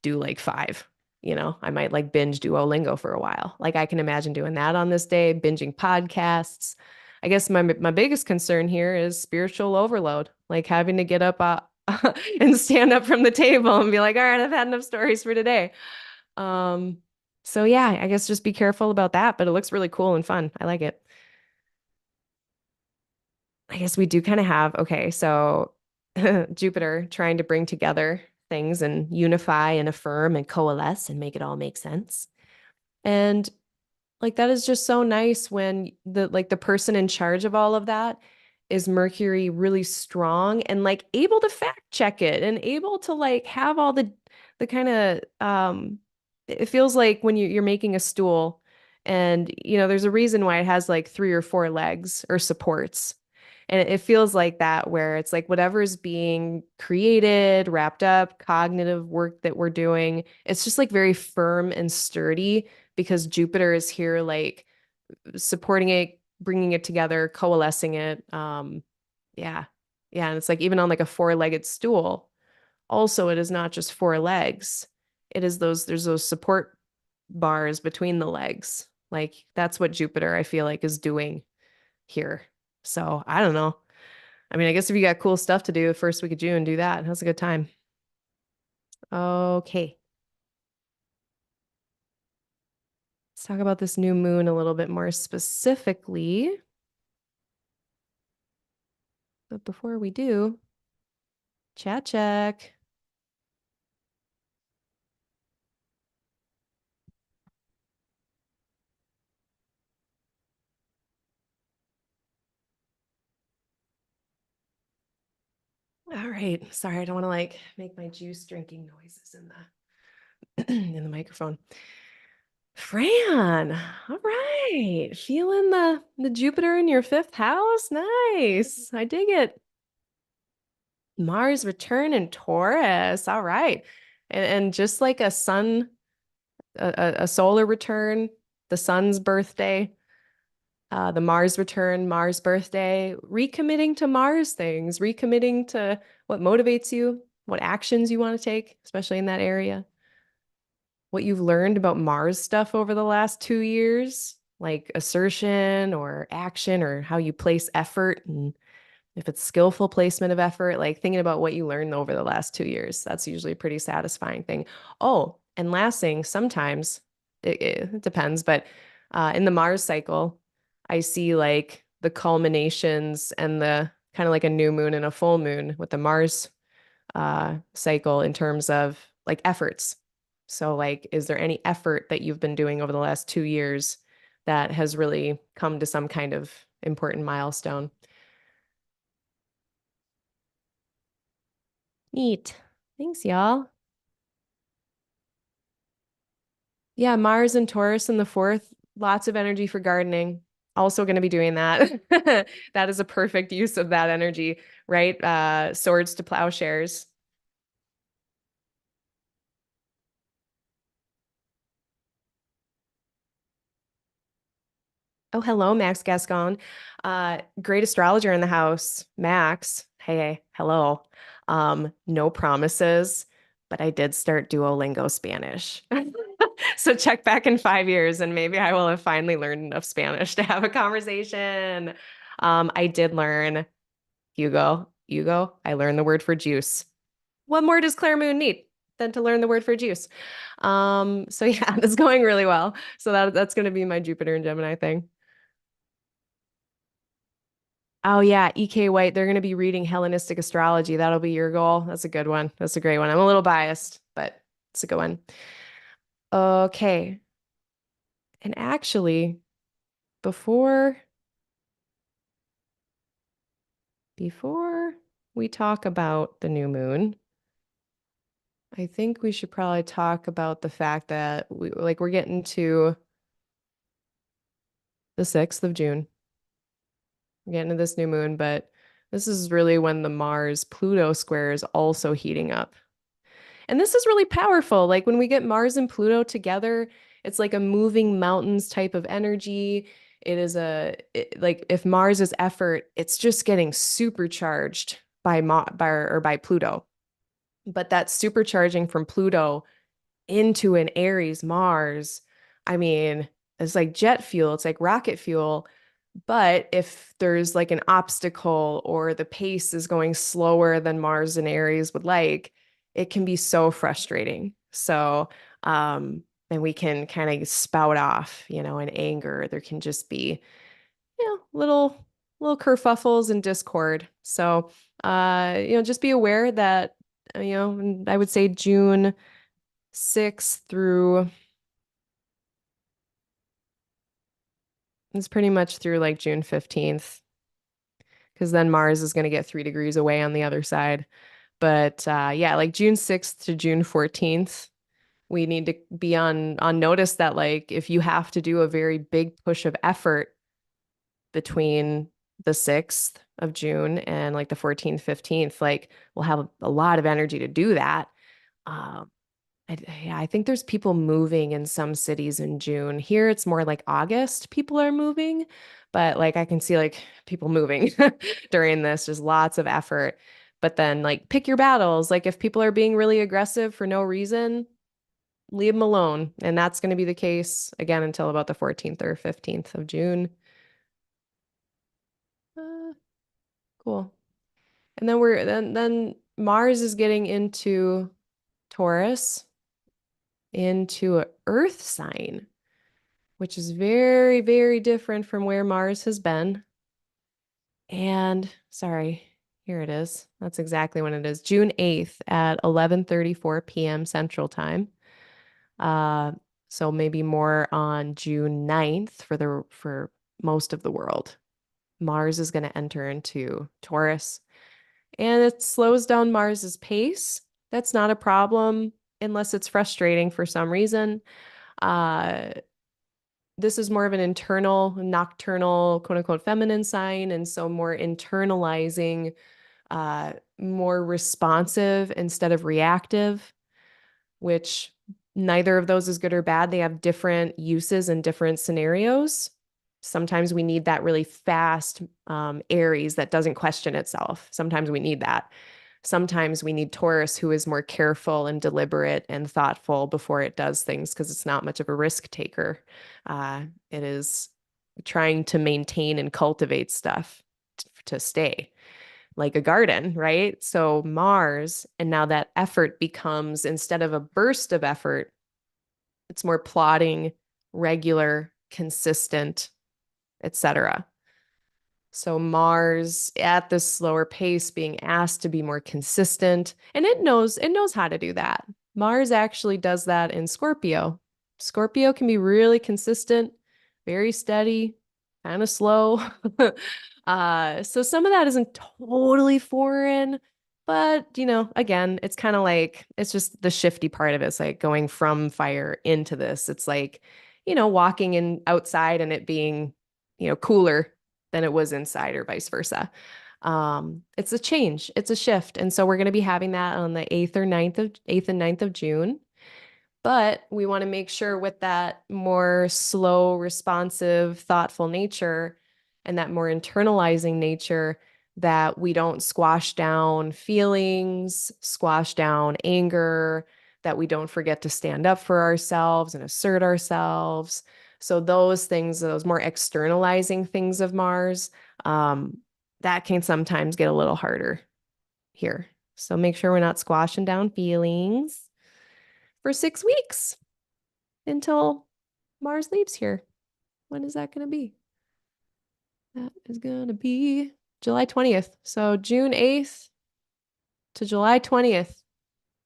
do like five. I might like binge Duolingo for a while. Like I can imagine doing that on this day, binging podcasts. I guess my biggest concern here is spiritual overload, like having to get up and stand up from the table and be like, all right, I've had enough stories for today. Um, so yeah, I guess just be careful about that, but it looks really cool and fun. I like it. I guess we do kind of have, okay, so Jupiter trying to bring together things and unify and affirm and coalesce and make it all make sense. And like that is just so nice when the person in charge of all of that is Mercury really strong and like able to fact check it and able to like have all the kind of it feels like when you're making a stool and there's a reason why it has like three or four legs or supports. And it feels like that where it's like whatever's being created, wrapped up, cognitive work that we're doing, it's just like very firm and sturdy because Jupiter is here, like supporting it, bringing it together, coalescing it. Yeah. Yeah. And it's like even on like a four-legged stool, also, it is not just four legs. There's those support bars between the legs. Like that's what Jupiter, I feel like, is doing here. So I don't know. I mean, I guess if you got cool stuff to do the first week of June, do that. That's a good time. Okay. Let's talk about this new moon a little bit more specifically. But before we do, chat check. All right. Sorry, I don't want to like make my juice drinking noises in the in the microphone. Fran, all right. Feeling the Jupiter in your fifth house? Nice. I dig it. Mars return in Taurus. All right. And just like a sun, a solar return, the sun's birthday, the Mars return, Mars birthday, recommitting to Mars things, recommitting to what motivates you, what actions you want to take, especially in that area. What you've learned about Mars stuff over the last 2 years, like assertion or action or how you place effort and if it's skillful placement of effort, like thinking about what you learned over the last 2 years, that's usually a pretty satisfying thing. Oh, and last thing, sometimes it depends, but in the Mars cycle, I see like the culminations and the kind of like a new moon and a full moon with the Mars cycle in terms of like efforts. So, like, is there any effort that you've been doing over the last 2 years that has really come to some kind of important milestone? Neat. Thanks, y'all. Yeah, Mars and Taurus in the fourth, lots of energy for gardening. Also going to be doing that. That is a perfect use of that energy, right? Swords to plowshares. Oh, hello, Max Gascon. Great astrologer in the house. Max, hey, hello. No promises, but I did start Duolingo Spanish. So check back in 5 years and maybe I will have finally learned enough Spanish to have a conversation. I did learn Hugo. I learned the word for juice. What more does Claire Moon need? than to learn the word for juice. So yeah, it's going really well. So that's going to be my Jupiter and Gemini thing. Oh yeah, EK White. They're going to be reading Hellenistic astrology. That'll be your goal. That's a good one. That's a great one. I'm a little biased, but it's a good one. Okay. And actually, before before we talk about the new moon, I think we should probably talk about the fact that we're getting to the 6th of June. We're getting to this new moon, but this is really when the Mars Pluto square is also heating up. And this is really powerful. Like when we get Mars and Pluto together, it's like a moving mountains type of energy. It is like if Mars is effort, it's just getting supercharged by Pluto. But that supercharging from Pluto into an Aries Mars, I mean, it's like jet fuel, it's like rocket fuel. But if there's like an obstacle or the pace is going slower than Mars and Aries would like, it can be so frustrating. So, and we can kind of spout off, in anger. There can just be, little kerfuffles and discord. So, just be aware that, I would say June 6th through it's pretty much through like June 15th, because then Mars is going to get 3 degrees away on the other side. But yeah, like June 6th to June 14th, we need to be on notice that like if you have to do a very big push of effort between the 6th of June and like the 14th, 15th, like we'll have a lot of energy to do that. Um, yeah, I think there's people moving in some cities in June. Here it's more like August, people are moving, but like I can see like people moving during this, just lots of effort. But then like pick your battles. Like if people are being really aggressive for no reason, leave them alone. And that's going to be the case again until about the 14th or 15th of June. Uh, cool. And then then Mars is getting into Taurus, into a Earth sign, which is very, very different from where Mars has been. And sorry, here it is. That's exactly when it is. June 8th at 11:34 p.m. Central Time. Uh, so maybe more on June 9th for most of the world. Mars is going to enter into Taurus, and it slows down Mars's pace. That's not a problem unless it's frustrating for some reason. Uh, this is more of an internal, nocturnal, quote unquote, feminine sign. And so more internalizing, more responsive instead of reactive, which neither of those is good or bad. They have different uses in different scenarios. Sometimes we need that really fast Aries that doesn't question itself. Sometimes we need that. Sometimes we need Taurus, who is more careful and deliberate and thoughtful before it does things because it's not much of a risk taker. It is trying to maintain and cultivate stuff to stay like a garden, right? So Mars, and now that effort becomes, instead of a burst of effort, it's more plodding, regular, consistent, etc. So Mars at this slower pace being asked to be more consistent, and it knows how to do that. Mars actually does that in Scorpio. Scorpio can be really consistent, very steady, kind of slow. So some of that isn't totally foreign, but again, it's kind of like it's just the shifty part of it. It's like going from fire into this. It's like, walking in outside and it being, cooler than it was inside or vice versa. It's a change, it's a shift. And so we're going to be having that on the 8th and 9th of June. But we want to make sure with that more slow, responsive, thoughtful nature and that more internalizing nature that we don't squash down feelings, squash down anger, that we don't forget to stand up for ourselves and assert ourselves. So those things, those more externalizing things of Mars, that can sometimes get a little harder here. So make sure we're not squashing down feelings. for 6 weeks until Mars leaves here. When is that going to be? That is going to be July 20th. So June 8th to July 20th,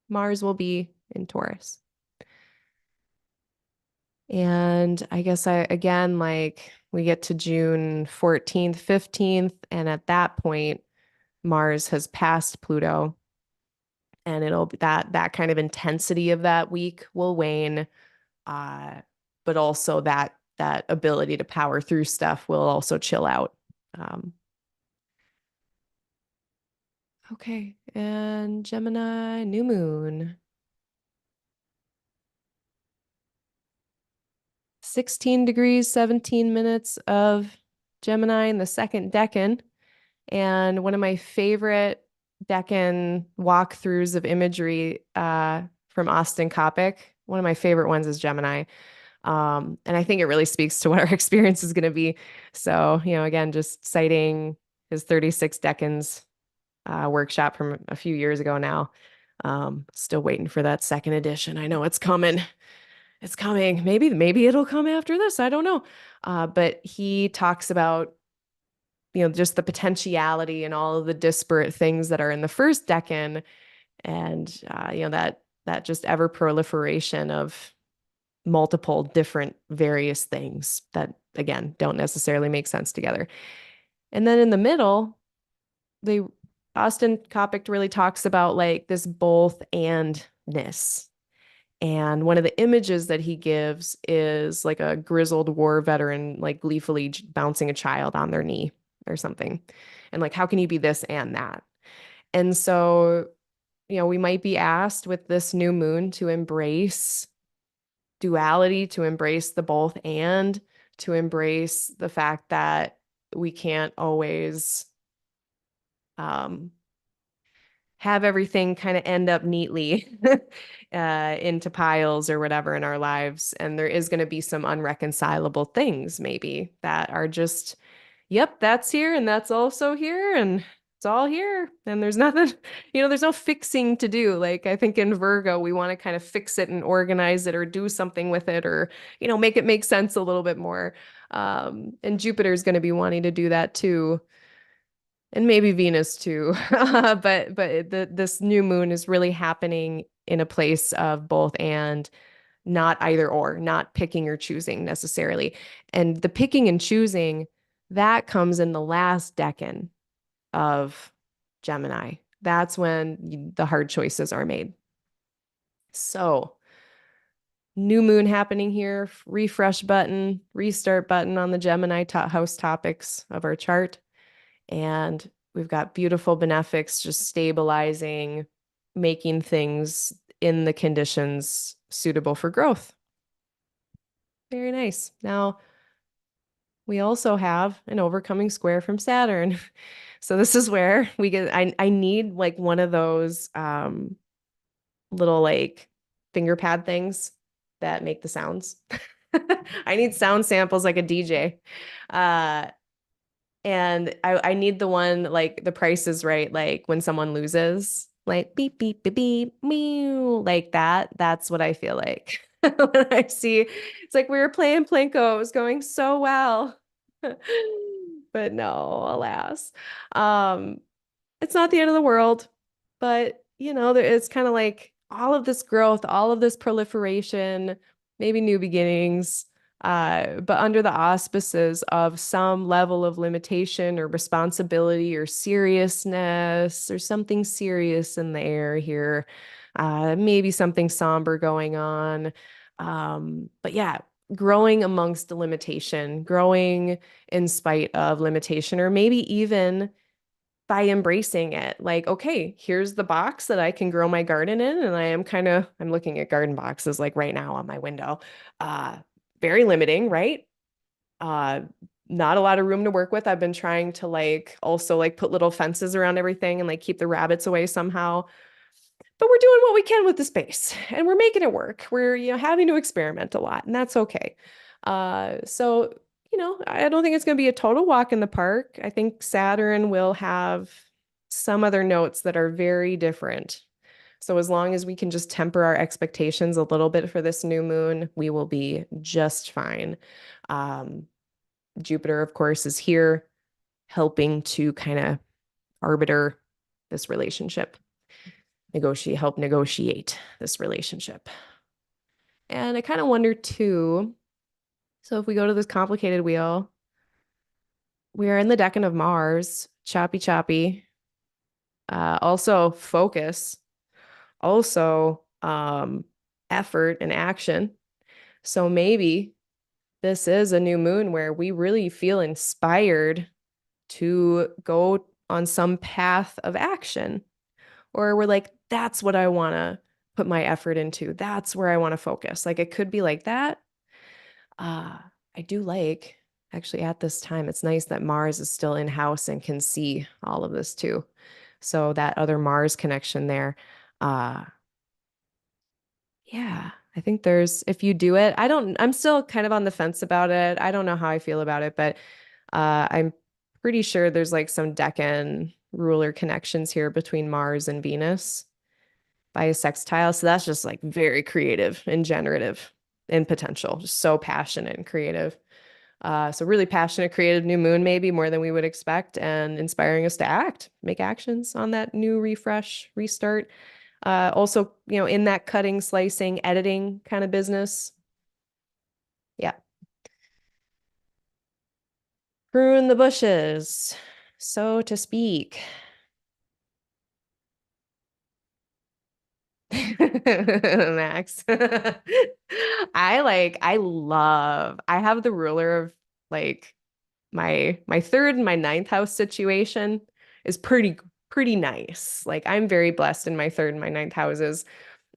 Mars will be in Taurus. And I guess again, like we get to June 14th, 15th, and at that point, Mars has passed Pluto, and it'll be that kind of intensity of that week will wane. But also that ability to power through stuff will also chill out. Okay, and Gemini New Moon. 16 degrees, 17 minutes of Gemini in the second decan. And one of my favorite decan walkthroughs of imagery from Austin Coppock, one of my favorite ones is Gemini. And I think it really speaks to what our experience is going to be. So, again, just citing his 36 decans workshop from a few years ago now. Still waiting for that second edition. I know it's coming. It's coming. Maybe it'll come after this. I don't know. But he talks about, just the potentiality and all of the disparate things that are in the first decan, and that just ever proliferation of multiple different various things that, again, don't necessarily make sense together. And then in the middle, Austin Coppock really talks about like this both and-ness. And one of the images that he gives is like a grizzled war veteran, like gleefully bouncing a child on their knee or something. And like, how can you be this and that? And so, we might be asked with this new moon to embrace duality, to embrace the both and, to embrace the fact that we can't always have everything kind of end up neatly into piles or whatever in our lives. And there is going to be some unreconcilable things maybe that are just, yep, that's here and that's also here and it's all here. And there's nothing, there's no fixing to do. Like I think in Virgo, we want to kind of fix it and organize it or do something with it or, make it make sense a little bit more. And Jupiter is going to be wanting to do that too. And maybe Venus too. But this new moon is really happening in a place of both and, not either or, not picking or choosing necessarily. And the picking and choosing, that comes in the last decan of Gemini. That's when the hard choices are made. So new moon happening here, refresh button, restart button on the Gemini house topics of our chart. And we've got beautiful benefics just stabilizing, making things in the conditions suitable for growth. Very nice. Now, we also have an overcoming square from Saturn. So this is where we get, I need like one of those little like finger pad things that make the sounds. I need sound samples like a DJ. And I need the one, like the Price is Right, like when someone loses, like beep, beep, beep, beep, meow, like that. That's what I feel like when I see, it's like we were playing Plinko. It was going so well. But no, alas. It's not the end of the world, but it's kind of like all of this growth, all of this proliferation, maybe new beginnings, but under the auspices of some level of limitation or responsibility or seriousness or something serious in the air here. Maybe something somber going on. But yeah, growing amongst the limitation, growing in spite of limitation, or maybe even by embracing it. Like, okay, here's the box that I can grow my garden in. And I'm looking at garden boxes like right now on my window. Very limiting, right? Not a lot of room to work with. I've been trying to also put little fences around everything and like keep the rabbits away somehow. But we're doing what we can with the space and we're making it work. We're, having to experiment a lot, and that's okay. So I don't think it's going to be a total walk in the park. I think Saturn will have some other notes that are very different So as long as we can just temper our expectations a little bit for this new moon, we will be just fine. Um, Jupiter, of course, is here helping to kind of arbiter this relationship, help negotiate this relationship. And I kind of wonder too, so if we go to this complicated wheel, we are in the decan of Mars, choppy, choppy. Also focus, also effort and action. So maybe this is a new moon where we really feel inspired to go on some path of action, or we're like, that's what I want to put my effort into. That's where I want to focus. Like it could be like that. Uh, I do like actually at this time, it's nice that Mars is still in house and can see all of this too. So that other Mars connection there. Uh, yeah, I think if you do it, I'm still kind of on the fence about it. I don't know how I feel about it, but I'm pretty sure there's like some decan ruler connections here between Mars and Venus by a sextile. So that's just like very creative and generative and potential, just so passionate and creative. So really passionate, creative new moon, maybe more than we would expect, and inspiring us to make actions on that new refresh, restart. Also, in that cutting, slicing, editing kind of business. Yeah. Prune the bushes, so to speak. Max. I have the ruler of like my third and my ninth house situation is pretty nice. Like I'm very blessed in my third and my ninth houses.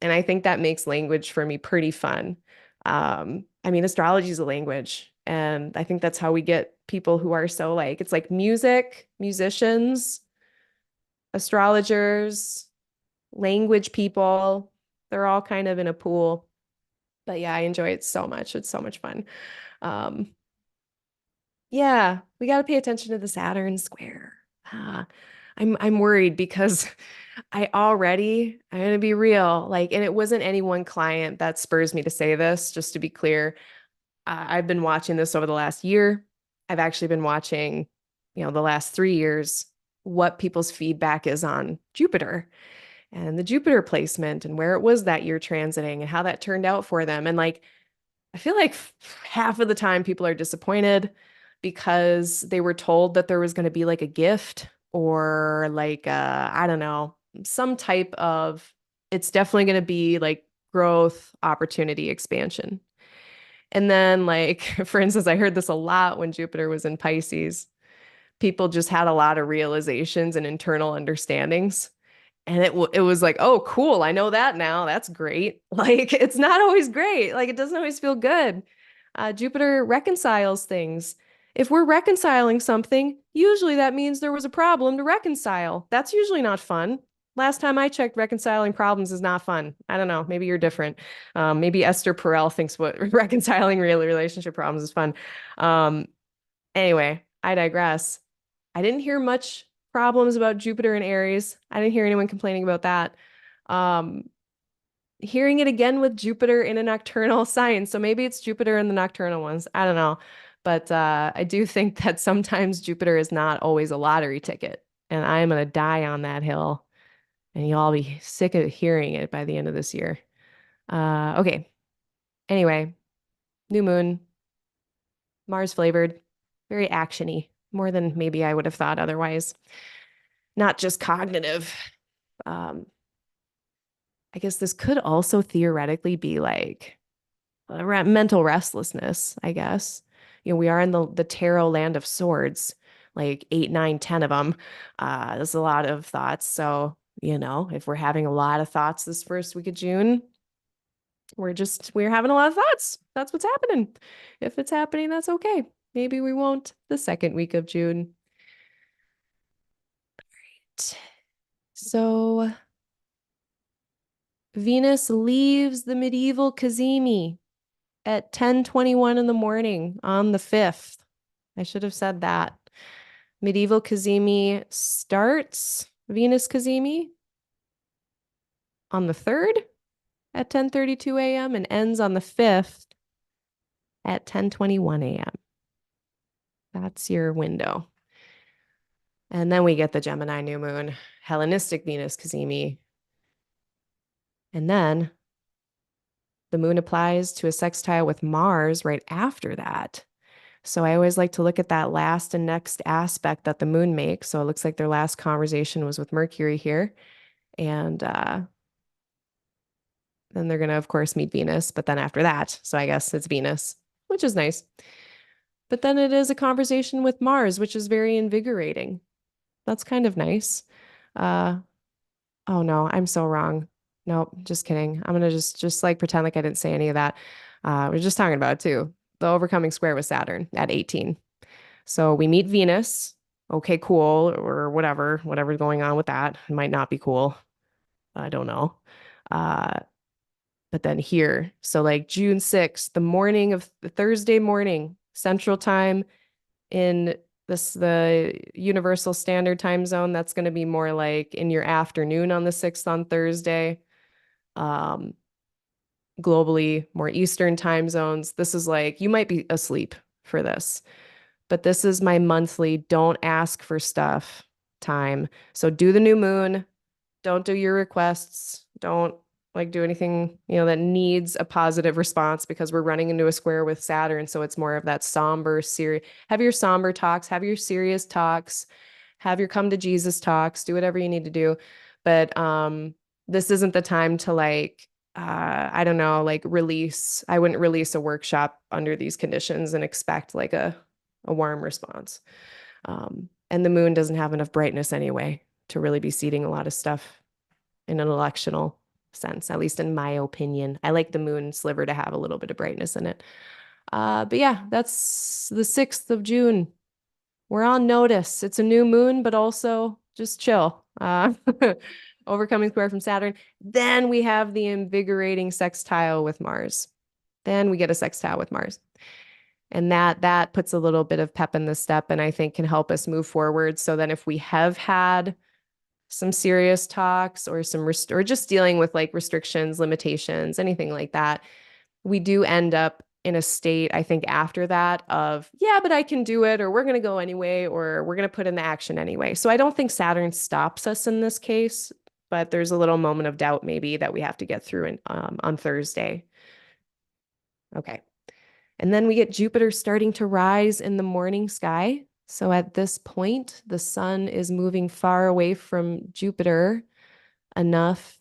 And I think that makes language for me pretty fun. I mean, astrology is a language. And I think that's how we get people who are so like, it's like music, musicians, astrologers, language people. They're all kind of in a pool. But yeah, I enjoy it so much. It's so much fun. Um, yeah, we got to pay attention to the Saturn square. Uh, I'm worried because I'm gonna be real, like, and it wasn't any one client that spurs me to say this, just to be clear. I've been watching this over the last year. I've actually been watching, the last 3 years, what people's feedback is on Jupiter and the Jupiter placement and where it was that year transiting and how that turned out for them. And like, I feel like half of the time people are disappointed because they were told that there was going to be like a gift or like I don't know, some type of it's definitely going to be like growth, opportunity, expansion. And then like for instance, I heard this a lot when Jupiter was in Pisces. People just had a lot of realizations and internal understandings. And it was like, oh, cool. I know that now. That's great. Like, it's not always great. Like, it doesn't always feel good. Jupiter reconciles things. If we're reconciling something, usually that means there was a problem to reconcile. That's usually not fun. Last time I checked, reconciling problems is not fun. I don't know. Maybe you're different. Maybe Esther Perel thinks what reconciling real relationship problems is fun. Um, anyway, I digress. I didn't hear much problems about Jupiter and Aries. I didn't hear anyone complaining about that. Um, Hearing it again with Jupiter in a nocturnal sign. So maybe it's Jupiter in the nocturnal ones. I don't know. But I do think that sometimes Jupiter is not always a lottery ticket. And I am going to die on that hill. And you'll all be sick of hearing it by the end of this year. Okay. Anyway, new moon, Mars flavored, very actiony, more than maybe I would have thought otherwise. Not just cognitive. Um, I guess this could also theoretically be like mental restlessness, I guess. We are in the tarot land of swords, like 8, 9, 10 of them. There's a lot of thoughts. So, if we're having a lot of thoughts this first week of June, we're having a lot of thoughts. That's what's happening. If it's happening, that's okay. Maybe we won't the second week of June. Right. So Venus leaves the medieval Cazimi at 10:21 in the morning on the 5th. I should have said that. Medieval Cazimi starts Venus Cazimi on the 3rd at 10:32 a.m. and ends on the 5th at 10:21 a.m. That's your window. And then we get the Gemini New Moon, Hellenistic Venus Cazimi. And then the moon applies to a sextile with Mars right after that. So I always like to look at that last and next aspect that the moon makes. So it looks like their last conversation was with Mercury here. And then they're going to, of course, meet Venus. But then after that, so I guess it's Venus, which is nice. But then it is a conversation with Mars, which is very invigorating. That's kind of nice. Oh no, I'm so wrong. Nope, just kidding. I'm gonna just like pretend like I didn't say any of that. We're just talking about it too. The overcoming square with Saturn at 18. So we meet Venus. Okay, cool, or whatever's going on with that. It might not be cool. I don't know. Uh, but then here, so like June 6th, the morning of the Thursday morning, Central Time in the Universal Standard Time Zone, that's going to be more like in your afternoon on the 6th on Thursday. Globally, more Eastern time zones. This is like, you might be asleep for this, but this is my monthly don't ask for stuff time. So do the new moon, don't do your requests, don't like do anything, that needs a positive response because we're running into a square with Saturn. So it's more of that somber, serious, have your somber talks, have your serious talks, have your come to Jesus talks, do whatever you need to do. But this isn't the time to like, I don't know, like I wouldn't release a workshop under these conditions and expect like a warm response. And the moon doesn't have enough brightness anyway to really be seeding a lot of stuff in an electional sense, at least in my opinion. I like the moon sliver to have a little bit of brightness in it. But yeah, that's the 6th of June. We're on notice. It's a new moon, but also just chill. Overcoming square from Saturn. Then we have the invigorating sextile with Mars. Then we get a sextile with Mars. And that puts a little bit of pep in the step and I think can help us move forward. So then if we have had some serious talks or or just dealing with like restrictions, limitations, anything like that, we do end up in a state, I think, after that of, yeah, but I can do it, or we're going to go anyway, or we're going to put in the action anyway. So I don't think Saturn stops us in this case, but there's a little moment of doubt maybe that we have to get through on Thursday. Okay. And then we get Jupiter starting to rise in the morning sky. So at this point, the sun is moving far away from Jupiter enough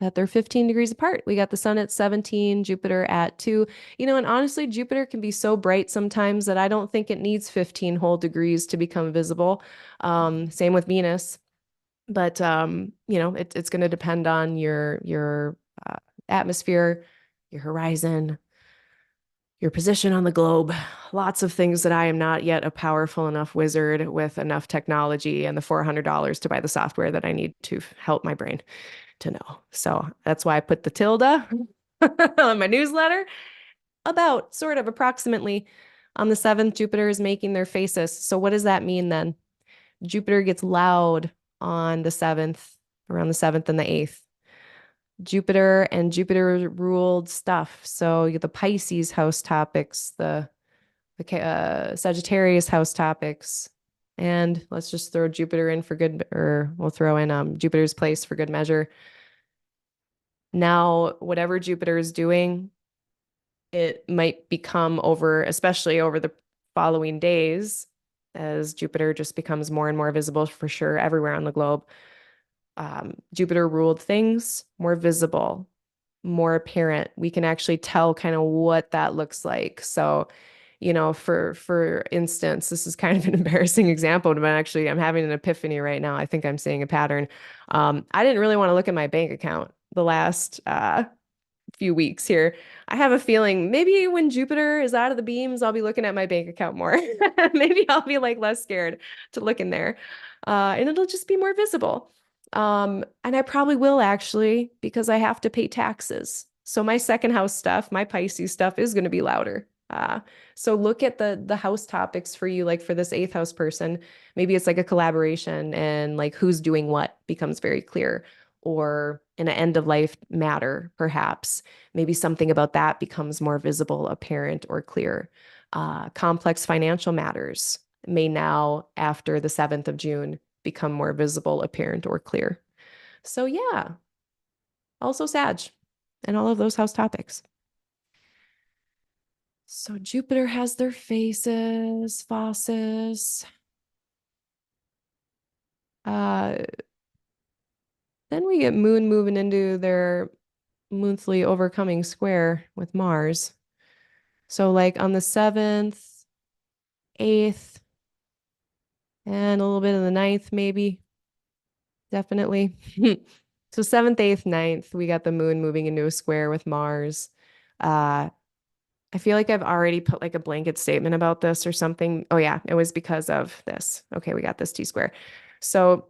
that they're 15 degrees apart. We got the sun at 17, Jupiter at 2. And honestly, Jupiter can be so bright sometimes that I don't think it needs 15 whole degrees to become visible. Same with Venus. But, it's going to depend on your atmosphere, your horizon, your position on the globe. Lots of things that I am not yet a powerful enough wizard with enough technology and the $400 to buy the software that I need to help my brain to know. So that's why I put the tilde on my newsletter. About sort of approximately on the 7th, Jupiter is making their phasis. So what does that mean then? Jupiter gets loud on the 7th, around the 7th and the 8th. Jupiter and Jupiter ruled stuff. So the Pisces house topics, the Sagittarius house topics, and let's just throw Jupiter in for good, or we'll throw in Jupiter's place for good measure. Now, whatever Jupiter is doing, it might become especially over the following days, as Jupiter just becomes more and more visible for sure everywhere on the globe. Jupiter ruled things more visible, more apparent. We can actually tell kind of what that looks like. So, for instance, this is kind of an embarrassing example, but actually I'm having an epiphany right now. I think I'm seeing a pattern. I didn't really want to look at my bank account the last few weeks here. I have a feeling maybe when Jupiter is out of the beams, I'll be looking at my bank account more. Maybe I'll be like less scared to look in there. And it'll just be more visible. And I probably will actually, because I have to pay taxes. So my second house stuff, my Pisces stuff is going to be louder. So look at the house topics for you, like for this 8th house person, maybe it's like a collaboration and like who's doing what becomes very clear, or an end of life matter, perhaps. Maybe something about that becomes more visible, apparent, or clear. Complex financial matters may now, after the 7th of June, become more visible, apparent, or clear. So, yeah, also Sag and all of those house topics. So, Jupiter has their faces, Phasis. Then we get Moon moving into their monthly overcoming square with Mars. So, like on the 7th, 8th, and a little bit of the 9th, maybe. Definitely. So, 7th, 8th, 9th, we got the Moon moving into a square with Mars. I feel like I've already put like a blanket statement about this or something. Oh, yeah, it was because of this. Okay, we got this TSquare. So,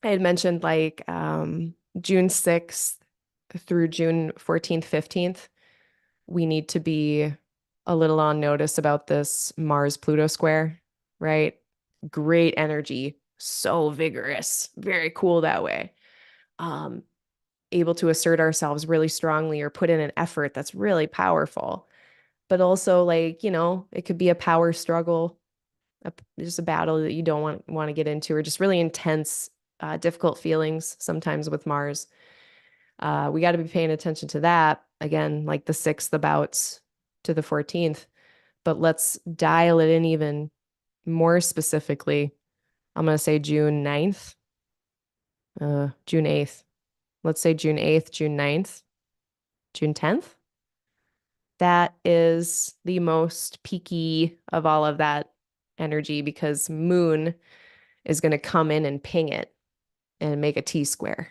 I had mentioned like June 6th through June 14th, 15th, we need to be a little on notice about this Mars Pluto square, right? Great energy, so vigorous, very cool that way. Um, Able to assert ourselves really strongly or put in an effort that's really powerful. But also, like, it could be a power struggle, just a battle that you don't want to get into, or just really intense, difficult feelings sometimes with Mars. We got to be paying attention to that. Again, like the 6th, the bouts to the 14th. But let's dial it in even more specifically. I'm going to say June 9th, June 8th. Let's say June 8th, June 9th, June 10th. That is the most peaky of all of that energy because Moon is going to come in and ping it and make a TSquare.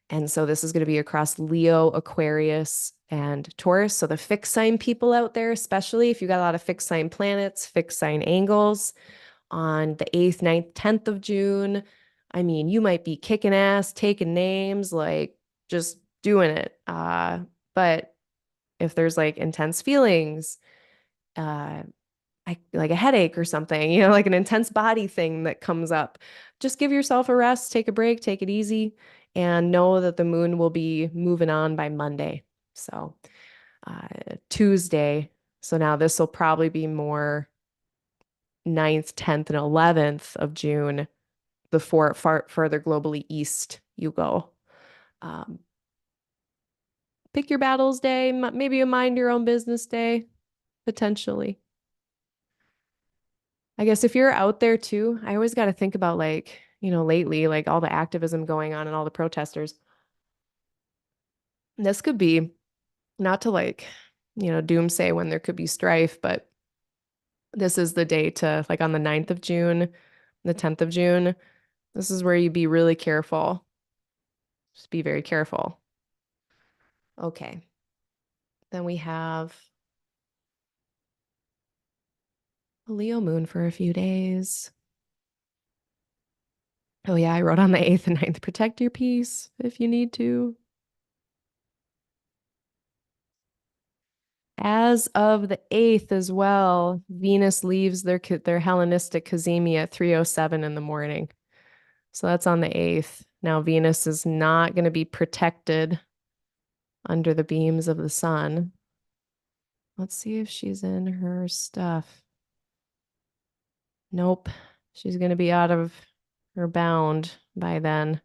And so this is going to be across Leo, Aquarius, and Taurus. So the fixed sign people out there, especially if you got a lot of fixed sign planets, fixed sign angles on the 8th, 9th, 10th of June. I mean, you might be kicking ass, taking names, like just doing it. But if there's like intense feelings, uh, like a headache or something, like an intense body thing that comes up, just give yourself a rest, take a break, take it easy, and know that the moon will be moving on by Monday. So Tuesday. So now this will probably be more 9th, 10th, and 11th of June, the further globally east you go. Um, Pick your battles day, maybe a mind your own business day, potentially. I guess if you're out there too, I always got to think about like, lately, like all the activism going on and all the protesters. This could be not to like, doomsay when there could be strife, but this is the day to like on the 9th of June, the 10th of June. This is where you be really careful. Just be very careful. Okay. Then we have a Leo moon for a few days. Oh yeah, I wrote on the 8th and 9th, protect your peace if you need to. As of the 8th as well, Venus leaves their Hellenistic Cazimi at 3:07 in the morning. So that's on the 8th. Now Venus is not going to be protected under the beams of the sun. Let's see if she's in her stuff. Nope. She's going to be out of her bound by then.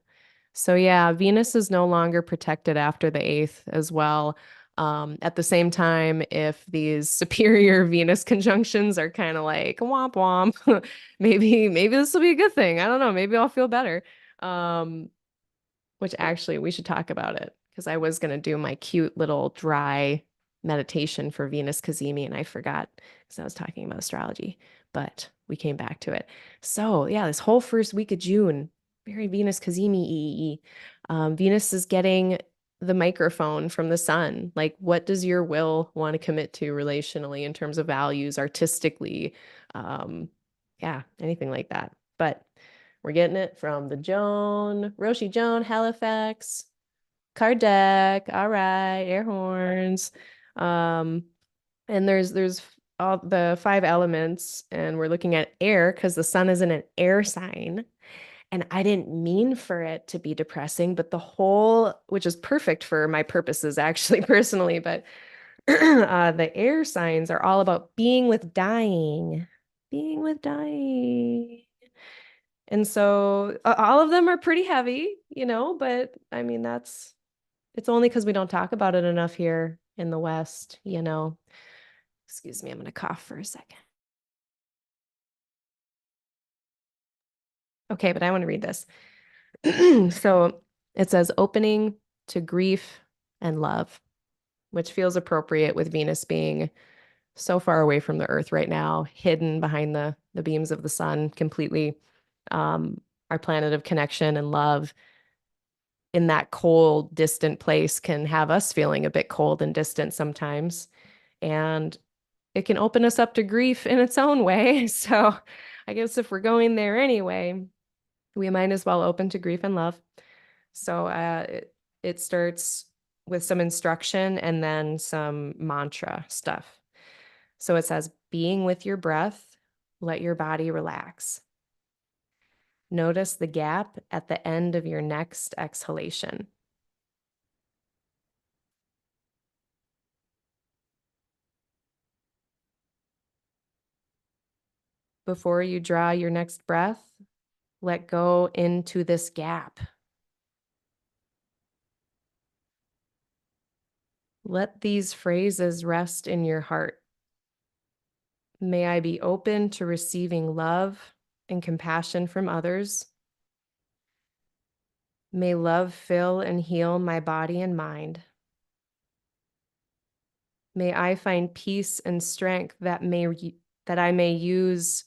So yeah, Venus is no longer protected after the 8th as well. At the same time, if these superior Venus conjunctions are kind of like womp womp, maybe this will be a good thing. I don't know. Maybe I'll feel better. Um, which actually we should talk about it because I was gonna do my cute little dry meditation for Venus Cazimi and I forgot because I was talking about astrology, but we came back to it. So yeah, this whole first week of June, very Venus Cazimi. Venus is getting the microphone from the sun. Like, what does your will want to commit to relationally in terms of values, artistically? Yeah, anything like that. But we're getting it from the Roshi Joan, Halifax, card deck. All right, air horns. Um, and there's all the 5 elements, and we're looking at air because the sun is in an air sign. And I didn't mean for it to be depressing, but the whole, which is perfect for my purposes, actually, personally, but the air signs are all about being with dying, being with dying. And so all of them are pretty heavy, but I mean, it's only because we don't talk about it enough here in the West. Excuse me, I'm going to cough for a second. Okay, but I want to read this. So it says opening to grief and love, which feels appropriate with Venus being so far away from the Earth right now, hidden behind the beams of the sun completely. Our planet of connection and love in that cold, distant place can have us feeling a bit cold and distant sometimes. And it can open us up to grief in its own way. So I guess if we're going there anyway, we might as well open to grief and love. So it starts with some instruction and then some mantra stuff. So it says, being with your breath, let your body relax. Notice the gap at the end of your next exhalation. Before you draw your next breath, let go into this gap. Let these phrases rest in your heart. May I be open to receiving love and compassion from others. May love fill and heal my body and mind. May I find peace and strength that I may use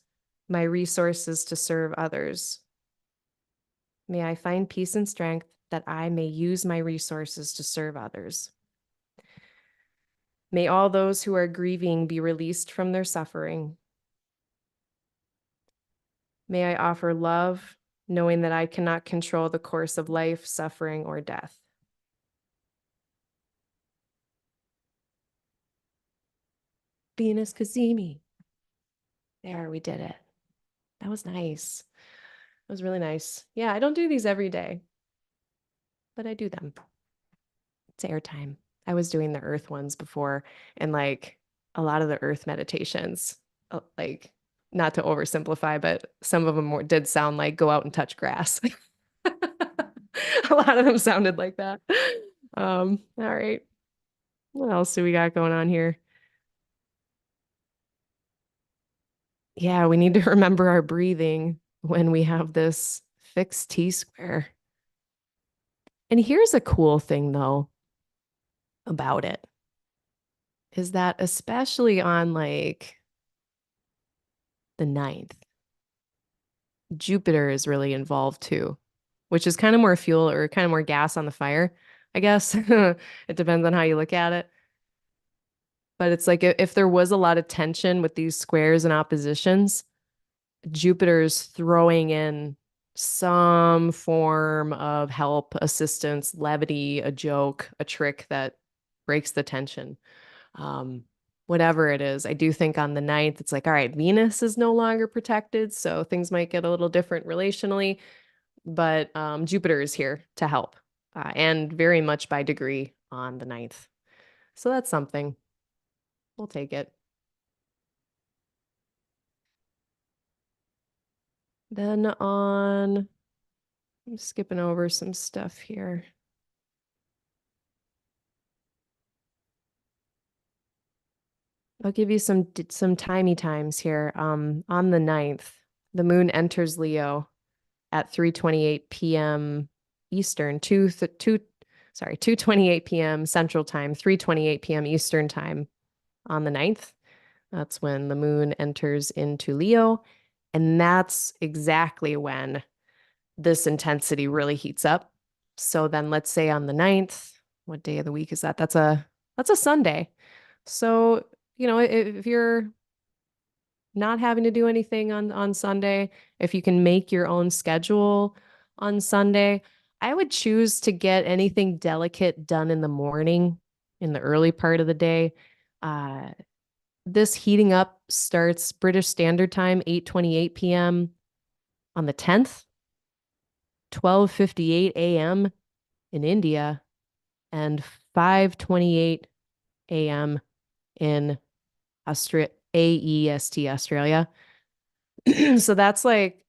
my resources to serve others. May I find peace and strength that I may use my resources to serve others. May all those who are grieving be released from their suffering. May I offer love, knowing that I cannot control the course of life, suffering, or death. Venus Cazimi. There, we did it. That was nice. It was really nice. Yeah, I don't do these every day, but I do them. It's airtime. I was doing the earth ones before, and like a lot of the earth meditations, like not to oversimplify, but some of them did sound like go out and touch grass. A lot of them sounded like that. All right. What else do we got going on here? Yeah, we need to remember our breathing when we have this fixed T-square. And here's a cool thing, though, about it, is that especially on like the 9th, Jupiter is really involved too, which is kind of more fuel or kind of more gas on the fire, I guess. It depends on how you look at it. But it's like if there was a lot of tension with these squares and oppositions, Jupiter's throwing in some form of help, assistance, levity, a joke, a trick that breaks the tension. Whatever it is, I do think on the 9th, it's like, all right, Venus is no longer protected, so things might get a little different relationally, but Jupiter is here to help, and very much by degree on the 9th. So that's something. We'll take it. Then I'm skipping over some stuff here. I'll give you some timey times here. On the 9th, the moon enters Leo at 3:28 p.m. Eastern, 2:28 p.m. Central Time, 3:28 p.m. Eastern Time on the 9th. That's when the moon enters into Leo, and that's exactly when this intensity really heats up. So then let's say on the 9th, what day of the week is that? That's a Sunday. So, if you're not having to do anything on Sunday, if you can make your own schedule on Sunday, I would choose to get anything delicate done in the morning, in the early part of the day. This heating up starts British Standard Time, 8:28 p.m. on the 10th. 12:58 a.m. in India and 5:28 a.m. in AEST, Australia. So that's like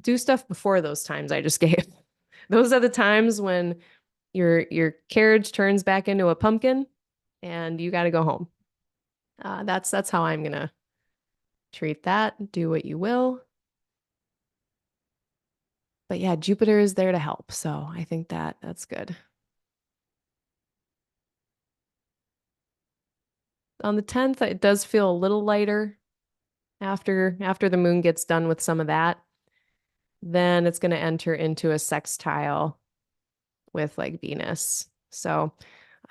do stuff before those times I just gave. Those are the times when your carriage turns back into a pumpkin and you got to go home. That's how I'm gonna treat that. Do what you will. But yeah, Jupiter is there to help. So I think that's good. On the 10th, it does feel a little lighter after the moon gets done with some of that. Then it's going to enter into a sextile with like Venus. So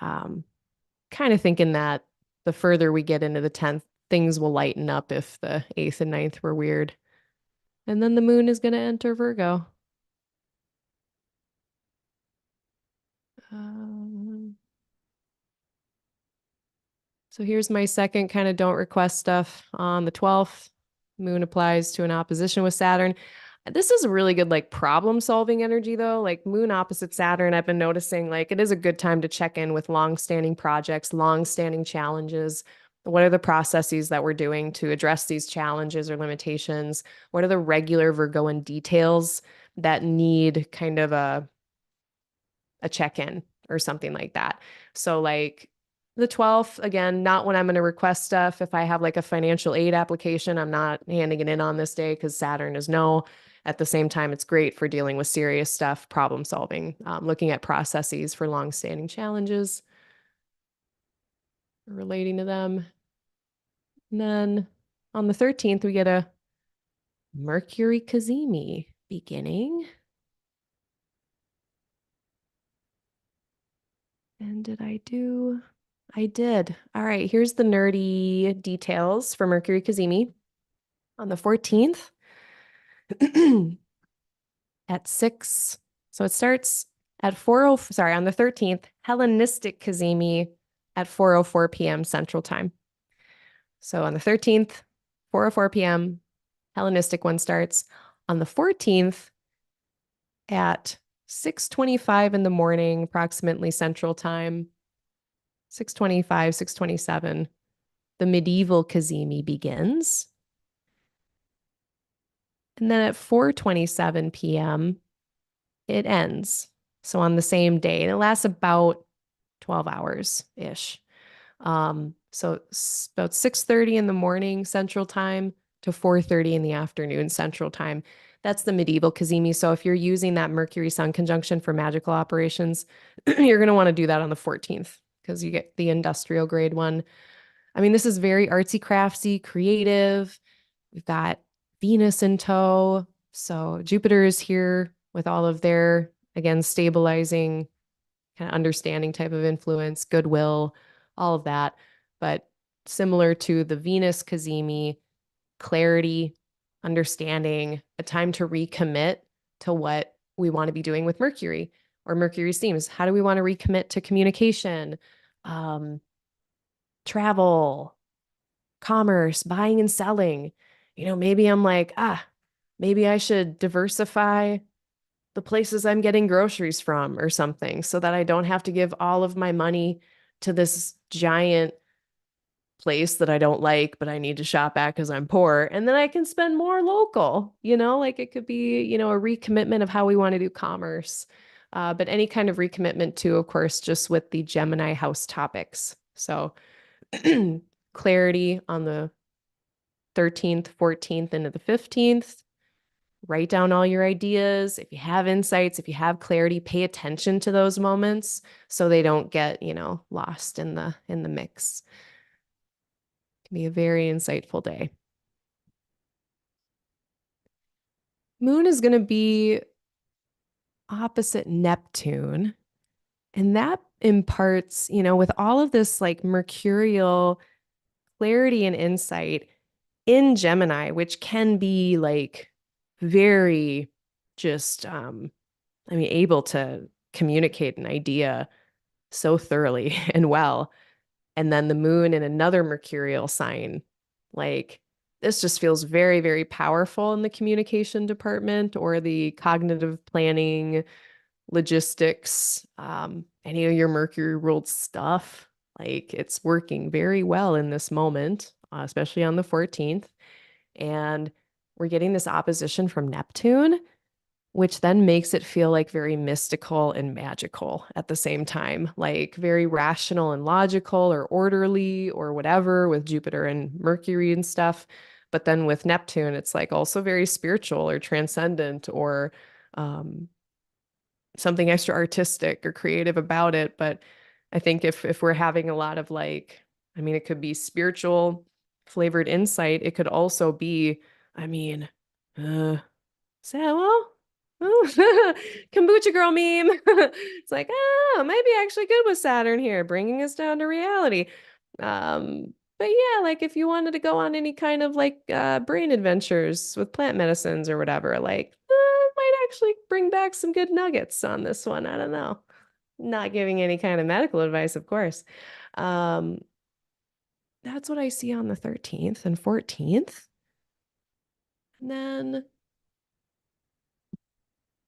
um, kind of thinking that the further we get into the 10th, things will lighten up if the 8th and 9th were weird. And then the moon is going to enter Virgo. Um, So here's my second kind of don't request stuff on the 12th. Moon applies to an opposition with Saturn. This is a really good like problem solving energy though. Like moon opposite Saturn, I've been noticing like it is a good time to check in with long-standing projects, long-standing challenges. What are the processes that we're doing to address these challenges or limitations? What are the regular Virgoan details that need kind of a check-in or something like that. So like the 12th, again, not when I'm going to request stuff. If I have like a financial aid application, I'm not handing it in on this day because Saturn is no. At the same time, it's great for dealing with serious stuff, problem solving, looking at processes for long-standing challenges, relating to them. And then on the 13th, we get a Mercury Cazimi beginning. And did I do? I did. All right, here's the nerdy details for Mercury Cazimi. On the 14th at 6. So it starts at 4:00, sorry, on the 13th, Hellenistic Cazimi at 4:04 p.m. Central Time. So on the 13th, 4:04 p.m., Hellenistic one starts. On the 14th at 6:25 in the morning, approximately Central Time, 6:25, 6:27, the medieval Cazimi begins. And then at 4:27 p.m., it ends. So on the same day, and it lasts about 12 hours-ish. So it's about 6:30 in the morning Central Time to 4:30 in the afternoon Central Time. That's the medieval Cazimi. So if you're using that Mercury Sun conjunction for magical operations, you're going to want to do that on the 14th because you get the industrial grade one. I mean, this is very artsy, craftsy, creative. We've got Venus in tow. So Jupiter is here with all of their, again, stabilizing, kind of understanding type of influence, goodwill, all of that. But similar to the Venus Cazimi, clarity, understanding, a time to recommit to what we want to be doing with Mercury or Mercury's themes. How do we want to recommit to communication, travel, commerce, buying and selling? Maybe I'm like, maybe I should diversify the places I'm getting groceries from or something so that I don't have to give all of my money to this giant place that I don't like, but I need to shop at because I'm poor. And then I can spend more local, like it could be, a recommitment of how we want to do commerce. But any kind of recommitment too, of course, just with the Gemini house topics. So clarity on the 13th, 14th, into the 15th. Write down all your ideas. If you have insights, if you have clarity, pay attention to those moments so they don't get, lost in the mix. It can be a very insightful day. Moon is going to be opposite Neptune, and that imparts, with all of this like mercurial clarity and insight in Gemini, which can be like very just able to communicate an idea so thoroughly and well. And then the moon in another mercurial sign, like this just feels very, very powerful in the communication department or the cognitive planning, logistics, any of your Mercury ruled stuff. Like it's working very well in this moment, especially on the 14th. And we're getting this opposition from Neptune, which then makes it feel like very mystical and magical at the same time, like very rational and logical or orderly or whatever with Jupiter and Mercury and stuff. But then with Neptune, it's like also very spiritual or transcendent or um, something extra artistic or creative about it. But I think if we're having a lot of like, I mean, it could be spiritual flavored insight. It could also be, I mean, say, well, kombucha girl meme. It's like, oh, might be actually good with Saturn here, bringing us down to reality. But yeah, like if you wanted to go on any kind of like brain adventures with plant medicines or whatever, like might actually bring back some good nuggets on this one. I don't know. Not giving any kind of medical advice, of course. Um, that's what I see on the 13th and 14th. And then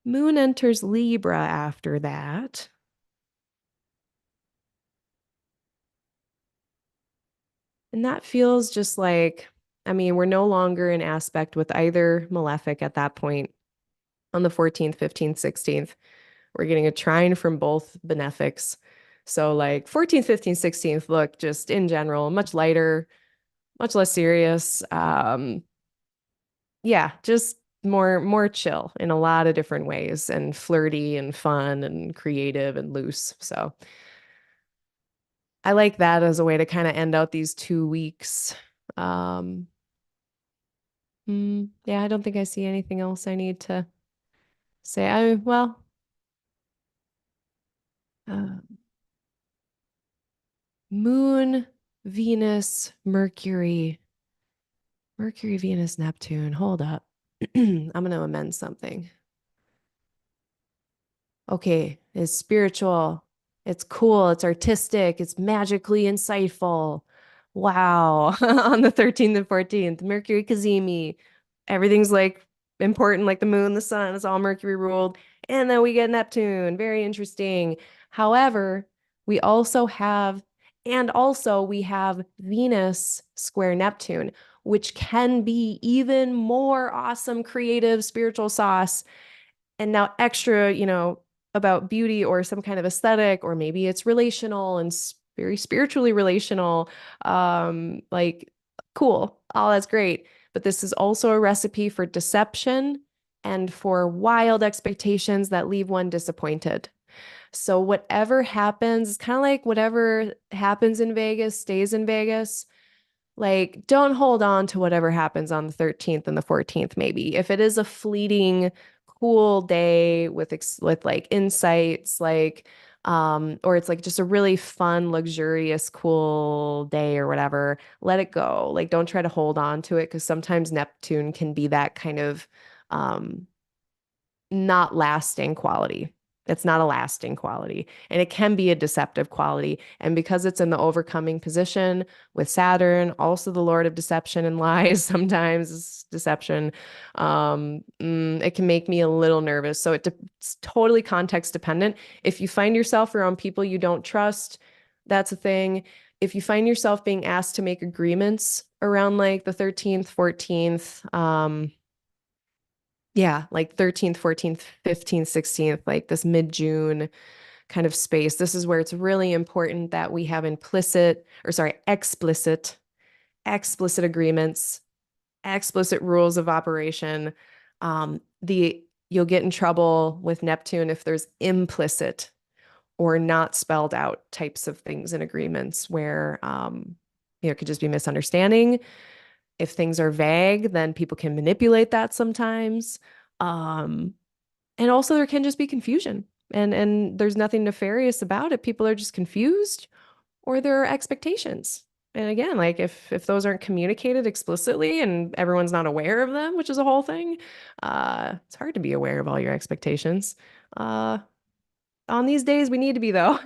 Moon enters Libra after that. And that feels just like, I mean, we're no longer in aspect with either malefic at that point on the 14th, 15th, 16th. We're getting a trine from both benefics. So, like 14th, 15th, 16th look just in general much lighter, much less serious. Yeah, just more chill in a lot of different ways and flirty and fun and creative and loose. So, I like that as a way to kind of end out these 2 weeks. Um, yeah, I don't think I see anything else I need to say. Uh, Moon, Venus, Mercury, Venus, Neptune. Hold up. I'm going to amend something. Okay, it's spiritual, it's cool, it's artistic, it's magically insightful. Wow. On the 13th and 14th, Mercury Cazimi. Everything's like important, like the moon, the sun, it's all Mercury ruled. And then we get Neptune. Very interesting. However, we also have, and also we have Venus square Neptune, which can be even more awesome, creative, spiritual sauce and now extra, about beauty or some kind of aesthetic, or maybe it's relational and very spiritually relational. Like cool. Oh, that's great. But this is also a recipe for deception and for wild expectations that leave one disappointed. So whatever happens, it's kind of like whatever happens in Vegas stays in Vegas. Like, don't hold on to whatever happens on the 13th and the 14th, maybe. If it is a fleeting, cool day with like insights, like, or it's like just a really fun, luxurious, cool day or whatever, let it go. Like, don't try to hold on to it because sometimes Neptune can be that kind of not lasting quality. It's not a lasting quality, and it can be a deceptive quality. And because it's in the overcoming position with Saturn, also the Lord of deception and lies, sometimes is deception, it can make me a little nervous. So it's totally context dependent. If you find yourself around people you don't trust, that's a thing. If you find yourself being asked to make agreements around like the 13th, 14th, yeah, like 13th, 14th, 15th, 16th, like this mid-June kind of space. This is where it's really important that we have explicit agreements, explicit rules of operation. You'll get in trouble with Neptune if there's implicit or not spelled out types of things in agreements where it could just be misunderstanding. If things are vague, then people can manipulate that sometimes. Um, and also there can just be confusion. And there's nothing nefarious about it. People are just confused or there are expectations. And again, like if those aren't communicated explicitly and everyone's not aware of them, which is a whole thing, it's hard to be aware of all your expectations. Uh, on these days we need to be though.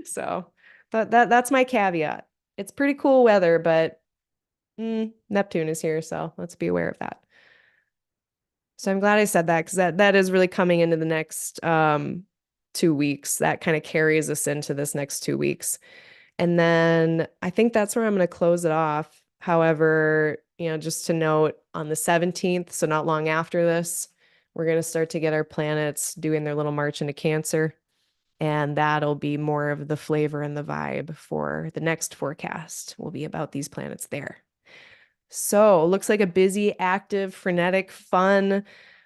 So that's my caveat. It's pretty cool weather, but Neptune is here, so let's be aware of that. So I'm glad I said that because that is really coming into the next 2 weeks. That kind of carries us into this next 2 weeks. And then I think that's where I'm going to close it off. However, just to note on the 17th, so not long after this, we're going to start to get our planets doing their little march into Cancer. And that'll be more of the flavor and the vibe for the next forecast, will be about these planets there. So, looks like a busy, active, frenetic, fun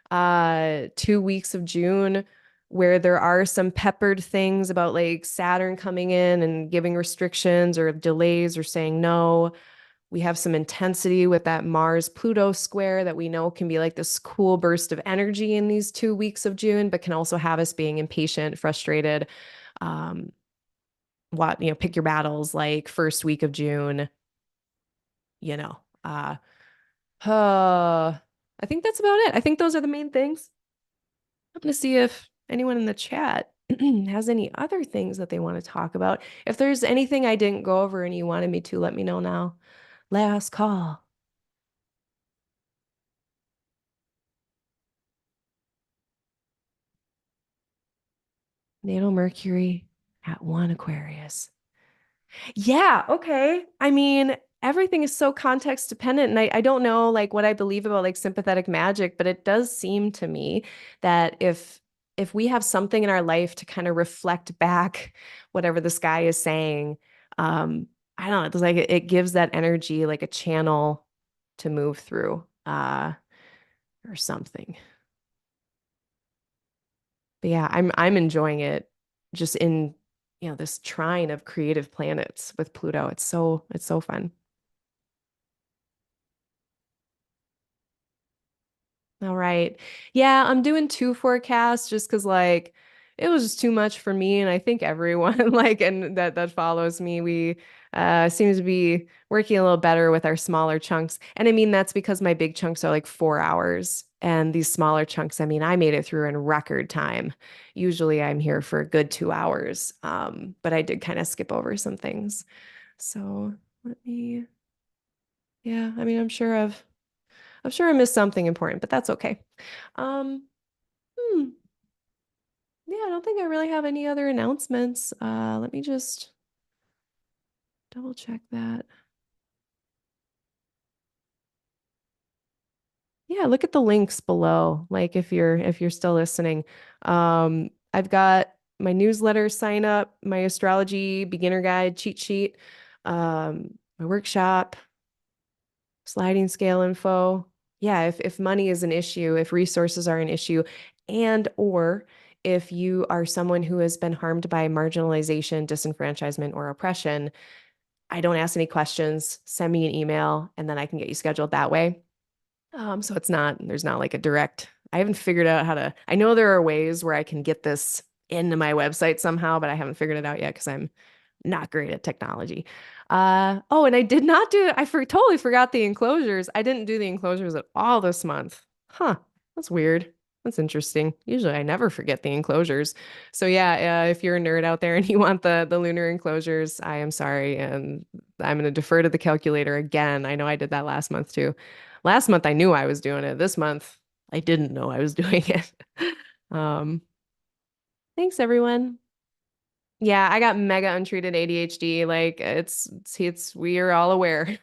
2 weeks of June where there are some peppered things about like Saturn coming in and giving restrictions or delays or saying no. We have some intensity with that Mars Pluto square that we know can be like this cool burst of energy in these 2 weeks of June, but can also have us being impatient, frustrated. Um, pick your battles like first week of June, you know. I think that's about it. I think those are the main things. I'm going to see if anyone in the chat has any other things that they want to talk about. If there's anything I didn't go over and you wanted me to, let me know now. Last call. Natal Mercury at 1 Aquarius. Yeah, okay. I mean, everything is so context dependent, and I don't know like what I believe about like sympathetic magic, but it does seem to me that if we have something in our life to kind of reflect back whatever the sky is saying, I don't know, it's like it gives that energy like a channel to move through, or something. But yeah, I'm enjoying it just in, this trine of creative planets with Pluto. It's so fun. All right. Yeah, I'm doing two forecasts just because like it was just too much for me and I think everyone like and that follows me. We seems to be working a little better with our smaller chunks. And I mean that's because my big chunks are like 4 hours. And these smaller chunks, I mean, I made it through in record time. Usually I'm here for a good 2 hours. But I did kind of skip over some things. So let me, yeah, I mean, I'm sure I missed something important, but that's okay. Um, hmm, yeah, I don't think I really have any other announcements. Let me just double check that. Yeah, look at the links below. Like if you're still listening. I've got my newsletter sign up, my astrology beginner guide cheat sheet, my workshop, sliding scale info. Yeah, if money is an issue, if resources are an issue, and or if you are someone who has been harmed by marginalization, disenfranchisement, or oppression, I don't ask any questions. Send me an email, and then I can get you scheduled that way. So there's not like a direct, I haven't figured out how to, I know there are ways where I can get this into my website somehow, but I haven't figured it out yet because I'm not great at technology. Oh, and I did not do, totally forgot the enclosures. I didn't do the enclosures at all this month. Huh, that's weird. That's interesting. Usually I never forget the enclosures. So yeah, if you're a nerd out there and you want the lunar enclosures, I am sorry. And I'm going to defer to the calculator again. I know I did that last month too. Last month I knew I was doing it. This month I didn't know I was doing it. Um, thanks everyone. Yeah, I got mega untreated ADHD. Like we are all aware.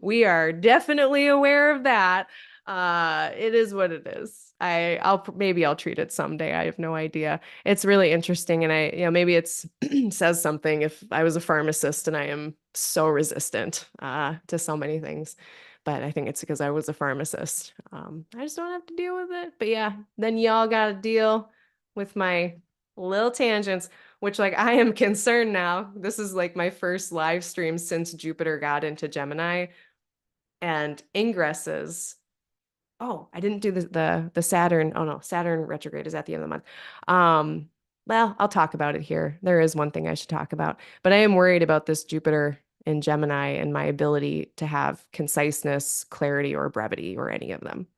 We are definitely aware of that. It is what it is. Maybe I'll treat it someday. I have no idea. It's really interesting and maybe it's says something if I was a pharmacist and I am so resistant to so many things. But I think it's because I was a pharmacist. I just don't have to deal with it. But yeah, then y'all got to deal with my little tangents, which like I am concerned now. This is like my first live stream since Jupiter got into Gemini and ingresses. Oh, I didn't do the Saturn. Oh no, Saturn retrograde is at the end of the month. Well, I'll talk about it here. There is one thing I should talk about, but I am worried about this Jupiter in Gemini and my ability to have conciseness, clarity, or brevity, or any of them.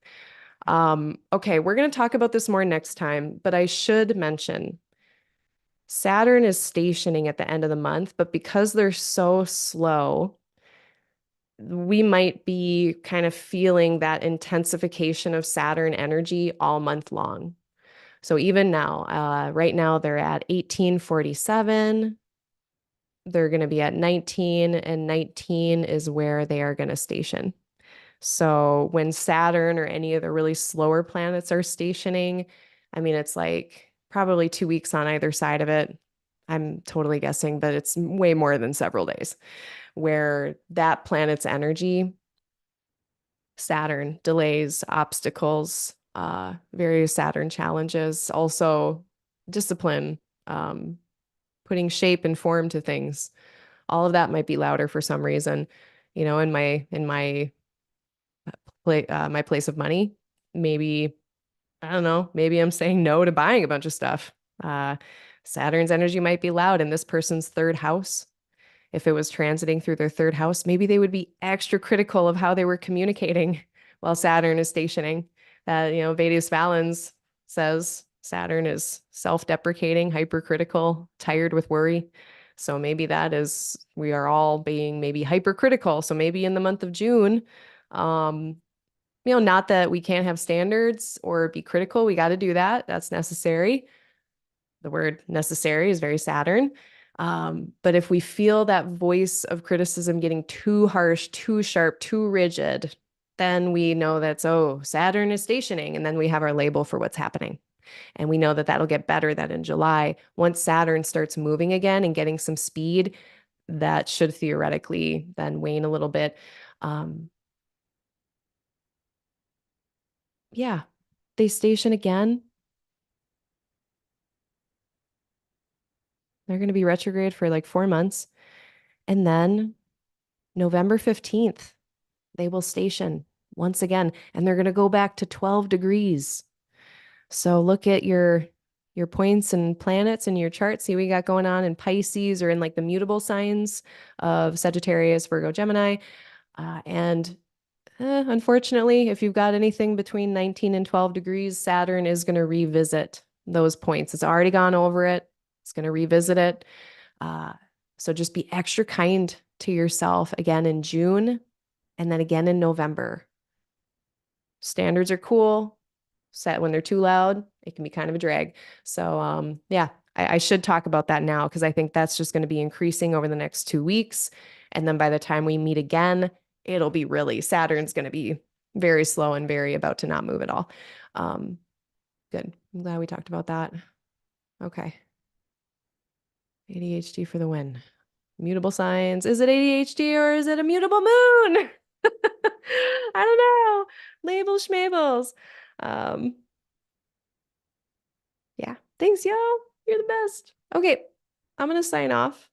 Okay, we're going to talk about this more next time, but I should mention Saturn is stationing at the end of the month, but because they're so slow, we might be kind of feeling that intensification of Saturn energy all month long. So even now, right now they're at 1847. They're going to be at 19, and 19 is where they are going to station. So when Saturn or any of the really slower planets are stationing, I mean, it's like probably 2 weeks on either side of it. I'm totally guessing, but it's way more than several days where that planet's energy, Saturn, delays, obstacles, various Saturn challenges, also discipline, putting shape and form to things. All of that might be louder for some reason. You know, in my my place of money, maybe I don't know, maybe I'm saying no to buying a bunch of stuff. Uh, Saturn's energy might be loud in this person's third house. If it was transiting through their third house, maybe they would be extra critical of how they were communicating while Saturn is stationing. Vedas Valens says Saturn is self-deprecating, hypercritical, tired with worry. So maybe that is, we are all being maybe hypercritical. So maybe in the month of June, um, not that we can't have standards or be critical. We got to do that. That's necessary. The word necessary is very Saturn. But if we feel that voice of criticism getting too harsh, too sharp, too rigid, then we know that's, oh, Saturn is stationing. And then we have our label for what's happening. And we know that that'll get better then in July. Once Saturn starts moving again and getting some speed, that should theoretically then wane a little bit. Yeah, they station again. They're going to be retrograde for like 4 months. And then November 15th, they will station once again, and they're going to go back to 12 degrees. So look at your points and planets in your chart. See what you got going on in Pisces or in like the mutable signs of Sagittarius, Virgo, Gemini. And unfortunately, if you've got anything between 19 and 12 degrees, Saturn is going to revisit those points. It's already gone over it. It's going to revisit it. So just be extra kind to yourself again in June and then again in November. Standards are cool. Set when they're too loud, it can be kind of a drag. So yeah, I should talk about that now because I think that's just going to be increasing over the next 2 weeks. And then by the time we meet again, it'll be really, Saturn's going to be very slow and very about to not move at all. Good. I'm glad we talked about that. Okay. ADHD for the win. Mutable signs. Is it ADHD or is it a mutable moon? I don't know. Label schmabels. Yeah. Thanks, y'all. You're the best. Okay. I'm going to sign off.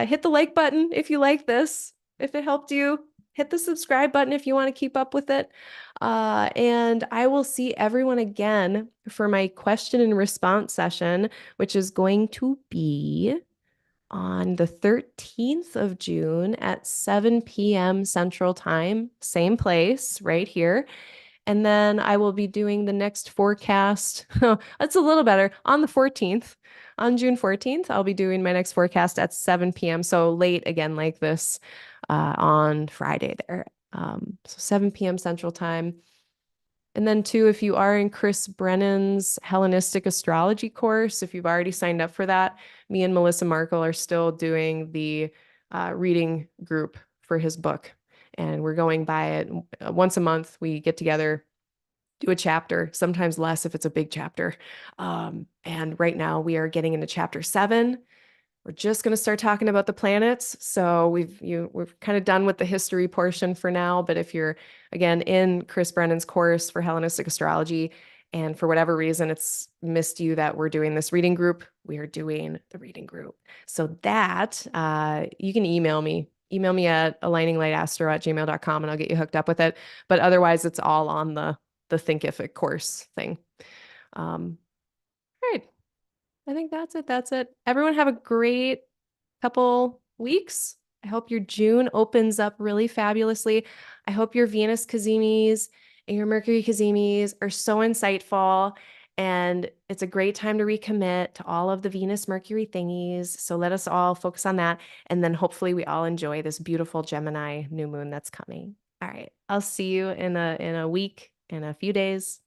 Hit the like button if you like this, if it helped you. Hit the subscribe button if you want to keep up with it. And I will see everyone again for my question and response session, which is going to be on the 13th of June at 7 p.m. Central Time, same place right here. And then I will be doing the next forecast. That's a little better. On the 14th, on June 14th, I'll be doing my next forecast at 7 p.m. So late again, like this on Friday there. So 7 p.m. Central Time. And then too, if you are in Chris Brennan's Hellenistic Astrology course, if you've already signed up for that, me and Melissa Markle are still doing the reading group for his book. And we're going by it once a month. We get together, do a chapter, sometimes less if it's a big chapter. And right now we are getting into chapter 7. We're just going to start talking about the planets. So we're kind of done with the history portion for now. But if you're, again, in Chris Brennan's course for Hellenistic Astrology, and for whatever reason it's missed you that we're doing this reading group, we are doing the reading group. So that you can email me. Email me at aligninglighastro@gmail.com and I'll get you hooked up with it. But otherwise, it's all on the Thinkific course thing. All right. I think that's it. That's it. Everyone have a great couple weeks. I hope your June opens up really fabulously. I hope your Venus Cazimis and your Mercury Cazimis are so insightful. And it's a great time to recommit to all of the Venus Mercury thingies. So let us all focus on that. And then hopefully we all enjoy this beautiful Gemini new moon that's coming. All right. I'll see you in a week, in a few days.